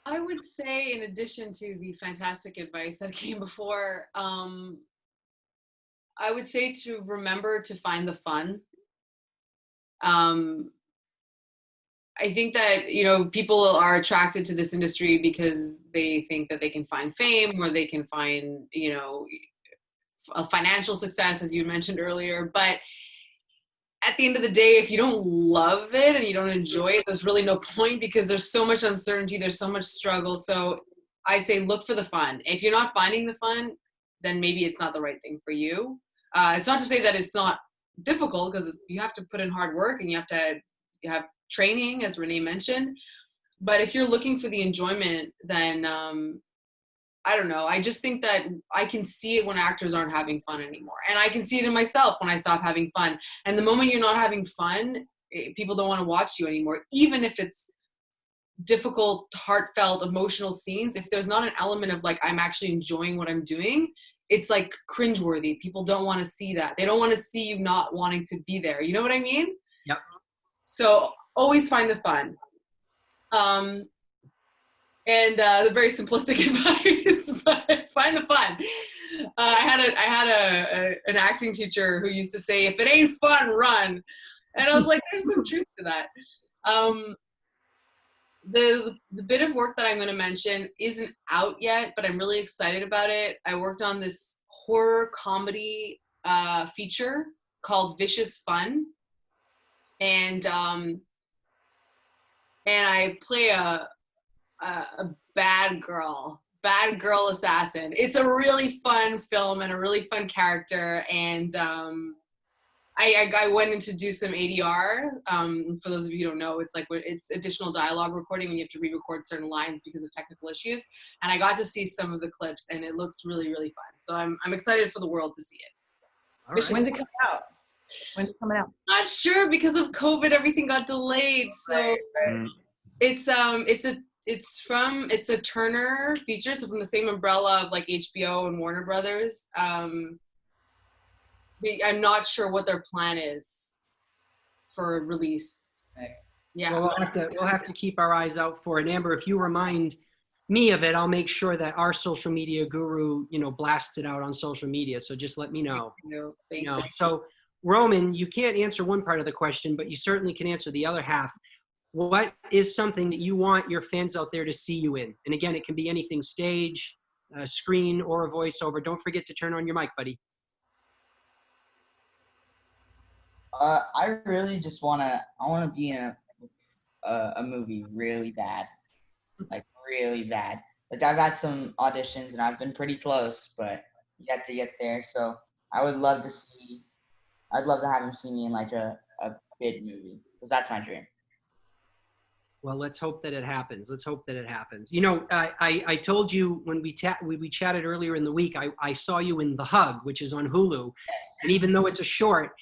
I would say, in addition to the fantastic advice that came before, I would say to remember to find the fun. I think that, people are attracted to this industry because they think that they can find fame, or they can find, a financial success, as you mentioned earlier. But at the end of the day, if you don't love it and you don't enjoy it, there's really no point, because there's so much uncertainty, there's so much struggle. So I say look for the fun. If you're not finding the fun, then maybe it's not the right thing for you. It's not to say that it's not difficult, because you have to put in hard work and you have training, as Renee mentioned. But if you're looking for the enjoyment, then I don't know. I just think that I can see it when actors aren't having fun anymore. And I can see it in myself when I stop having fun. And the moment you're not having fun, people don't want to watch you anymore. Even if it's difficult, heartfelt, emotional scenes, if there's not an element of like, I'm actually enjoying what I'm doing, it's like cringeworthy. People don't want to see that. They don't want to see you not wanting to be there. You know what I mean? Yep. So always find the fun. And the very simplistic advice, but find the fun. I had an acting teacher who used to say, if it ain't fun, run. And I was like, there's some truth to that. The bit of work that I'm going to mention isn't out yet, but I'm really excited about it. I worked on this horror comedy feature called Vicious Fun. And I play a bad girl assassin. It's a really fun film and a really fun character. And I went in to do some ADR. For those of you who don't know, it's additional dialogue recording when you have to re-record certain lines because of technical issues. And I got to see some of the clips, and it looks really, really fun. So I'm excited for the world to see it. All right. When's it coming out? Not sure, because of COVID, everything got delayed. So it's a Turner feature, so from the same umbrella of like HBO and Warner Brothers. I'm not sure what their plan is for release. Yeah. Well, we'll have to keep our eyes out for it. Amber, if you remind me of it, I'll make sure that our social media guru, blasts it out on social media. So just let me know. Thank you. So Roman, you can't answer one part of the question, but you certainly can answer the other half. What is something that you want your fans out there to see you in? And again, it can be anything: stage, screen, or a voiceover. Don't forget to turn on your mic, buddy. I really just want to be in a movie really bad, like really bad. Like, I've had some auditions and I've been pretty close, but yet to get there. So I'd love to have him see me in like a big movie, because that's my dream. Well, let's hope that it happens. I told you when we chatted earlier in the week, I saw you in The Hug, which is on Hulu. Yes. And even though it's a short,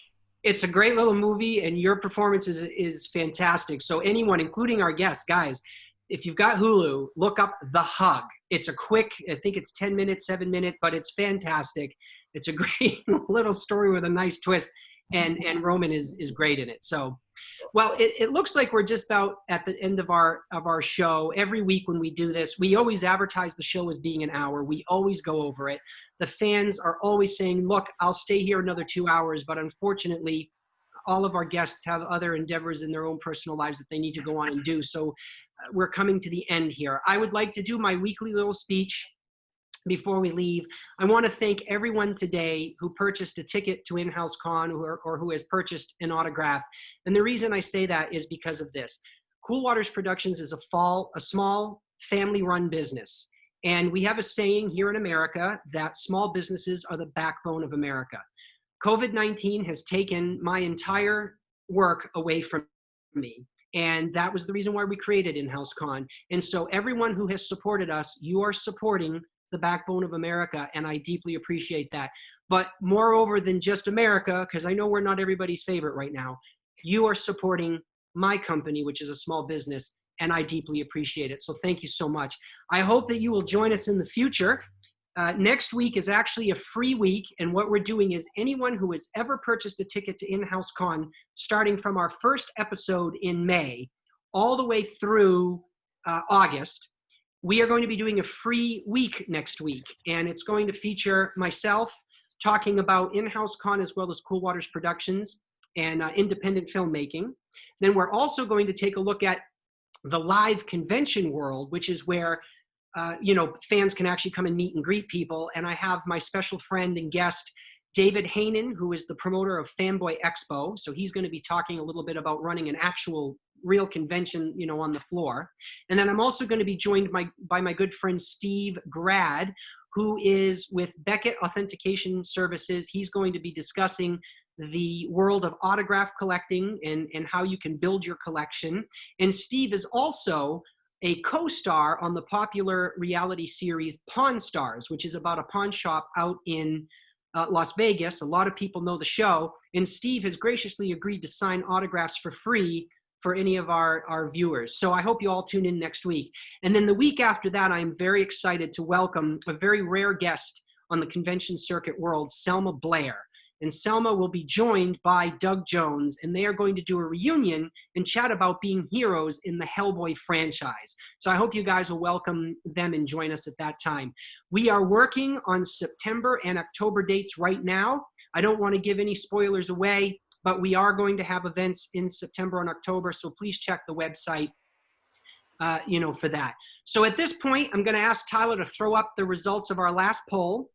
it's a great little movie, and your performance is fantastic. So anyone, including our guests, guys, if you've got Hulu, look up The Hug. It's a quick, I think it's 10 minutes, 7 minutes, but it's fantastic. It's a great little story with a nice twist, and Roman is great in it. So, well, it looks like we're just about at the end of our show. Every week when we do this, we always advertise the show as being an hour. We always go over it. The fans are always saying, look, I'll stay here another 2 hours, but unfortunately, all of our guests have other endeavors in their own personal lives that they need to go on and do. So we're coming to the end here. I would like to do my weekly little speech before we leave. I want to thank everyone today who purchased a ticket to InHouse-CON or who has purchased an autograph. And the reason I say that is because of this. Cool Waters Productions is a small family-run business. And we have a saying here in America that small businesses are the backbone of America. COVID-19 has taken my entire work away from me. And that was the reason why we created InHouse-CON. And so everyone who has supported us, you are supporting the backbone of America, and I deeply appreciate that. But moreover than just America, because I know we're not everybody's favorite right now, you are supporting my company, which is a small business, and I deeply appreciate it. So thank you so much. I hope that you will join us in the future. Next week is actually a free week, and what we're doing is anyone who has ever purchased a ticket to InHouse-CON, starting from our first episode in May, all the way through August, we are going to be doing a free week next week, and it's going to feature myself talking about InHouse-CON as well as Cool Waters Productions and independent filmmaking. Then we're also going to take a look at the live convention world, which is where fans can actually come and meet and greet people. And I have my special friend and guest, David Hainan, who is the promoter of Fanboy Expo. So he's going to be talking a little bit about running an actual real convention, on the floor. And then I'm also going to be joined by my good friend Steve Grad, who is with Beckett Authentication Services. He's going to be discussing the world of autograph collecting and how you can build your collection. And Steve is also a co-star on the popular reality series Pawn Stars, which is about a pawn shop out in Las Vegas. A lot of people know the show, and Steve has graciously agreed to sign autographs for free for any of our viewers. So I hope you all tune in next week. And then the week after that, I'm very excited to welcome a very rare guest on the convention circuit world, Selma Blair. And Selma will be joined by Doug Jones, and they are going to do a reunion and chat about being heroes in the Hellboy franchise. So I hope you guys will welcome them and join us at that time. We are working on September and October dates right now. I don't want to give any spoilers away, but we are going to have events in September and October, so please check the website for that. So at this point, I'm going to ask Tyler to throw up the results of our last poll.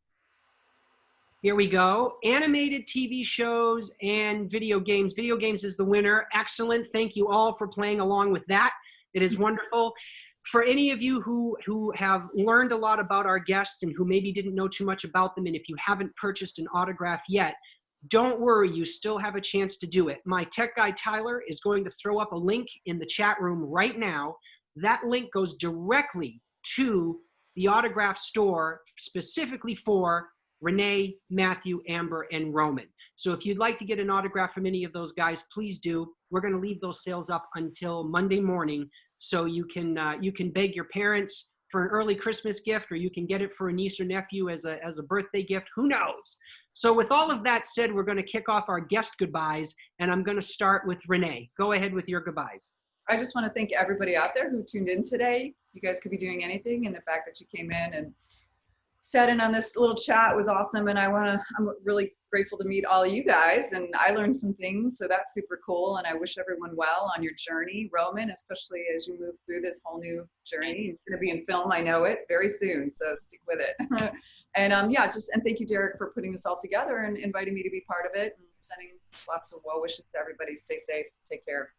Here we go. Animated TV shows and video games. Video games is the winner. Excellent. Thank you all for playing along with that. It is wonderful. For any of you who have learned a lot about our guests and who maybe didn't know too much about them, and if you haven't purchased an autograph yet, don't worry, you still have a chance to do it. My tech guy, Tyler, is going to throw up a link in the chat room right now. That link goes directly to the autograph store specifically for Renee, Matthew, Amber, and Roman. So if you'd like to get an autograph from any of those guys, please do. We're going to leave those sales up until Monday morning, so you can beg your parents for an early Christmas gift, or you can get it for a niece or nephew as a birthday gift. Who knows? So with all of that said, we're going to kick off our guest goodbyes, and I'm going to start with Renee. Go ahead with your goodbyes. I just want to thank everybody out there who tuned in today. You guys could be doing anything, and the fact that you came in and sat in on this little chat was awesome. And I'm really grateful to meet all of you guys, and I learned some things, so that's super cool. And I wish everyone well on your journey, Roman, especially as you move through this whole new journey. It's going to be in film, I know it, very soon, so stick with it. And and thank you, Derek, for putting this all together and inviting me to be part of it, and sending lots of well wishes to everybody. Stay safe, take care.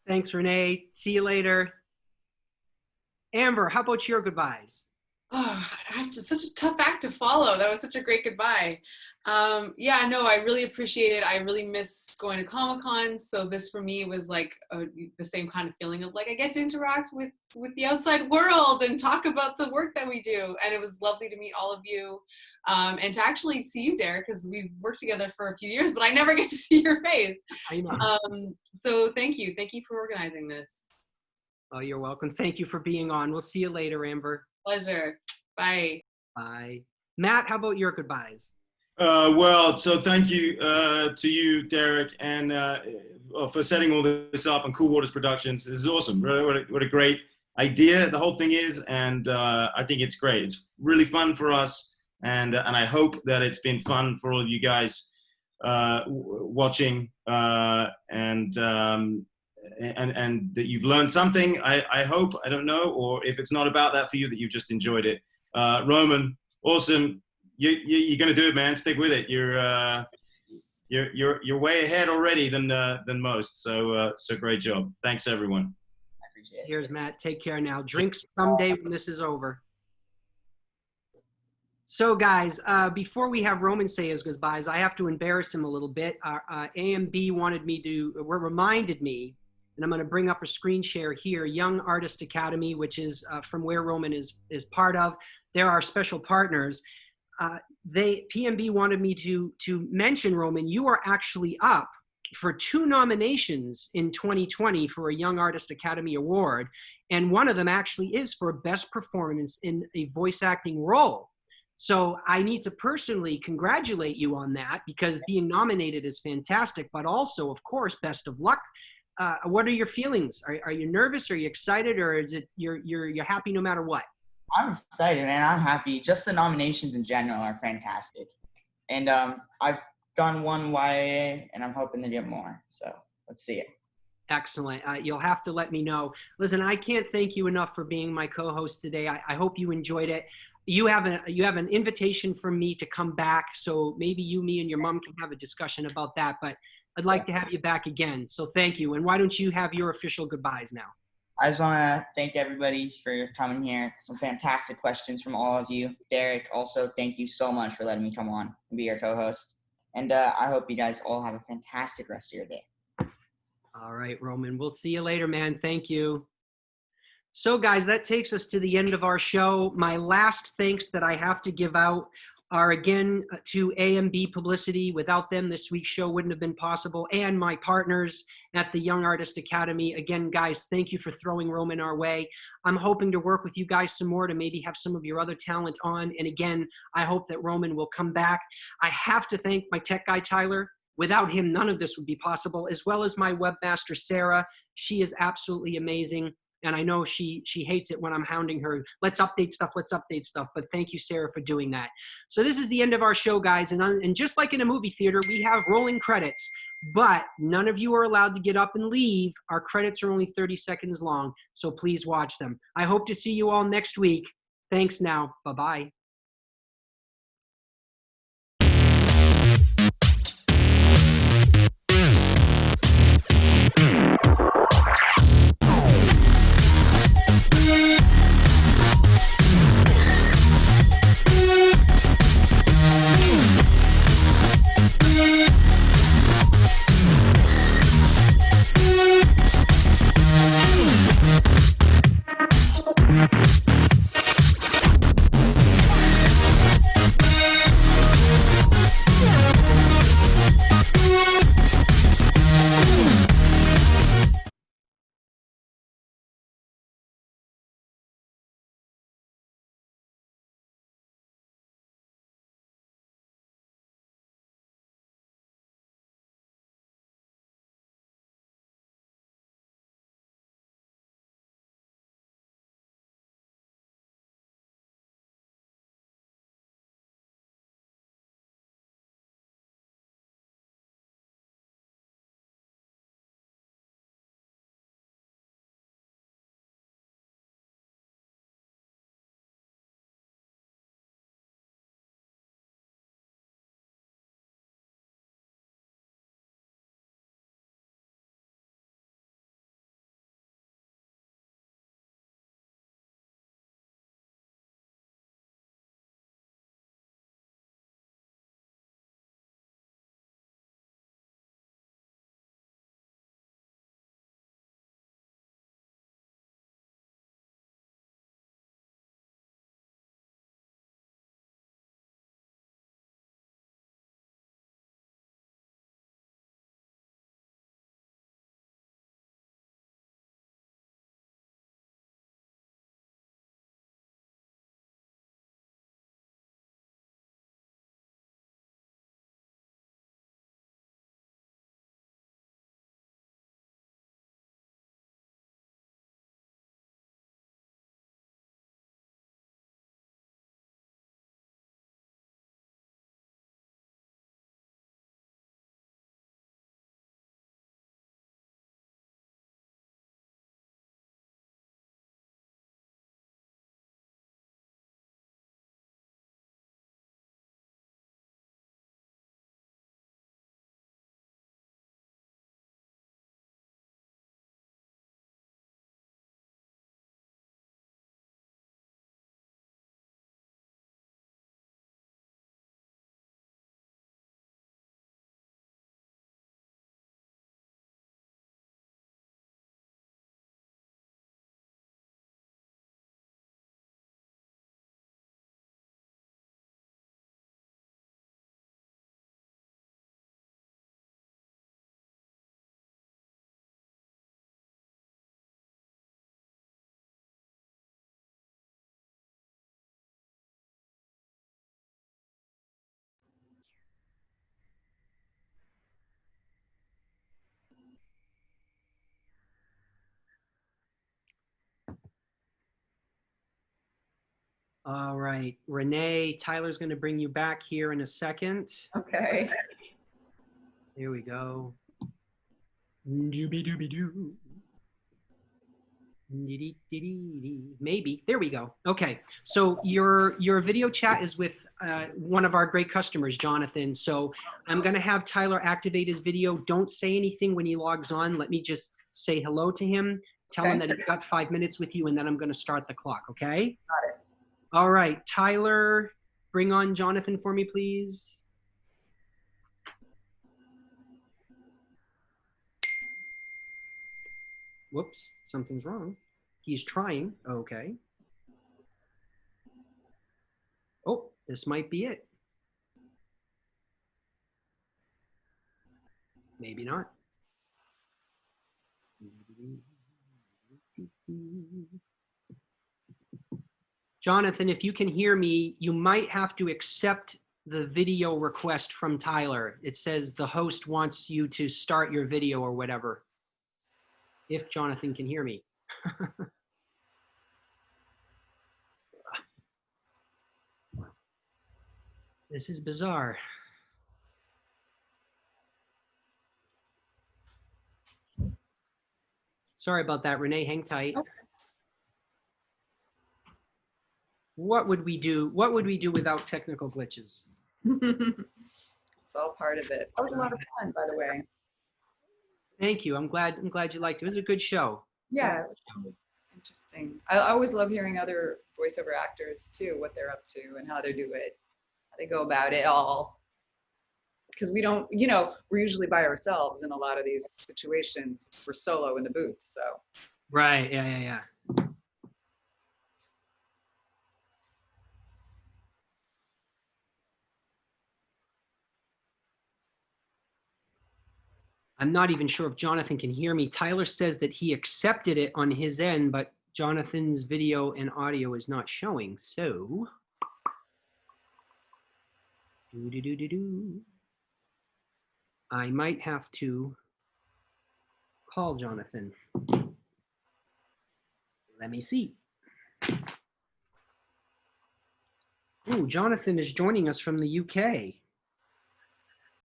Thanks, Renee. See you later. Amber, how about your goodbyes? Oh, such a tough act to follow. That was such a great goodbye. Yeah, no, I really appreciate it. I really miss going to Comic-Con. So this for me was like the same kind of feeling of like I get to interact with the outside world and talk about the work that we do. And it was lovely to meet all of you and to actually see you, Derek, because we've worked together for a few years, but I never get to see your face. I know. So thank you. Thank you for organizing this. Oh, you're welcome. Thank you for being on. We'll see you later, Amber. Pleasure. Bye. Bye. Matt, how about your goodbyes? So thank you to you, Derek, and for setting all this up and Cool Waters Productions. This is awesome. What a great idea the whole thing is, and I think it's great. It's really fun for us, and I hope that it's been fun for all of you guys watching, and that you've learned something. I hope. I don't know, or if it's not about that for you, that you've just enjoyed it. Roman, awesome. You're gonna do it, man. Stick with it. You're way ahead already than most. So great job. Thanks, everyone. I appreciate it. Here's Matt. Take care now. Drinks someday when this is over. So guys, before we have Roman say his goodbyes, I have to embarrass him a little bit. AMB reminded me, and I'm going to bring up a screen share here, Young Artist Academy, which is from where Roman is part of. They're our special partners. PMB wanted me to mention, Roman, you are actually up for 2 nominations in 2020 for a Young Artist Academy Award. And one of them actually is for Best Performance in a Voice Acting Role. So I need to personally congratulate you on that, because being nominated is fantastic, but also, of course, best of luck. What are your feelings? Are you nervous? Are you excited? Or is it you're happy no matter what? I'm excited, man. I'm happy. Just the nominations in general are fantastic. And I've done one YA, and I'm hoping to get more. So let's see it. Excellent. You'll have to let me know. Listen, I can't thank you enough for being my co-host today. I hope you enjoyed it. You have an invitation from me to come back, so maybe you, me, and your mom can have a discussion about that. But I'd like to have you back again. So thank you. And why don't you have your official goodbyes now? I just want to thank everybody for coming here. Some fantastic questions from all of you. Derek, also, thank you so much for letting me come on and be your co-host. And I hope you guys all have a fantastic rest of your day. All right, Roman. We'll see you later, man. Thank you. So, guys, that takes us to the end of our show. My last thanks that I have to give out are, again, to A&B Publicity. Without them, this week's show wouldn't have been possible. And my partners at the Young Artist Academy. Again, guys, thank you for throwing Roman our way. I'm hoping to work with you guys some more to maybe have some of your other talent on. And again, I hope that Roman will come back. I have to thank my tech guy, Tyler. Without him, none of this would be possible, as well as my webmaster, Sarah. She is absolutely amazing. And I know she hates it when I'm hounding her. Let's update stuff. But thank you, Sarah, for doing that. So this is the end of our show, guys. And just like in a movie theater, we have rolling credits. But none of you are allowed to get up and leave. Our credits are only 30 seconds long. So please watch them. I hope to see you all next week. Thanks now. Bye-bye. All right, Renee, Tyler's going to bring you back here in a second. Okay. Here we go. Dooby-dooby-doo. Maybe. There we go. Okay. So your video chat is with one of our great customers, Jonathan. So I'm going to have Tyler activate his video. Don't say anything when he logs on. Let me just say hello to him. Tell him that he's got 5 minutes with you, and then I'm going to start the clock, okay? Got it. All right, Tyler, bring on Jonathan for me, please. Whoops, something's wrong. He's trying. Okay. Oh, this might be it. Maybe not. Jonathan, if you can hear me, you might have to accept the video request from Tyler. It says the host wants you to start your video or whatever. If Jonathan can hear me. This is bizarre. Sorry about that, Renee, hang tight. Okay. What would we do? What would we do without technical glitches? It's all part of it. That was a lot of fun, by the way. Thank you. I'm glad you liked it. It was a good show. Yeah, it was interesting. I always love hearing other voiceover actors too, what they're up to and how they do it, how they go about it all. Because we don't, you know, we're usually by ourselves in a lot of these situations. We're solo in the booth, so. Right. Yeah. I'm not even sure if Jonathan can hear me. Tyler says that he accepted it on his end, but Jonathan's video and audio is not showing. So, I might have to call Jonathan. Let me see. Oh, Jonathan is joining us from the UK.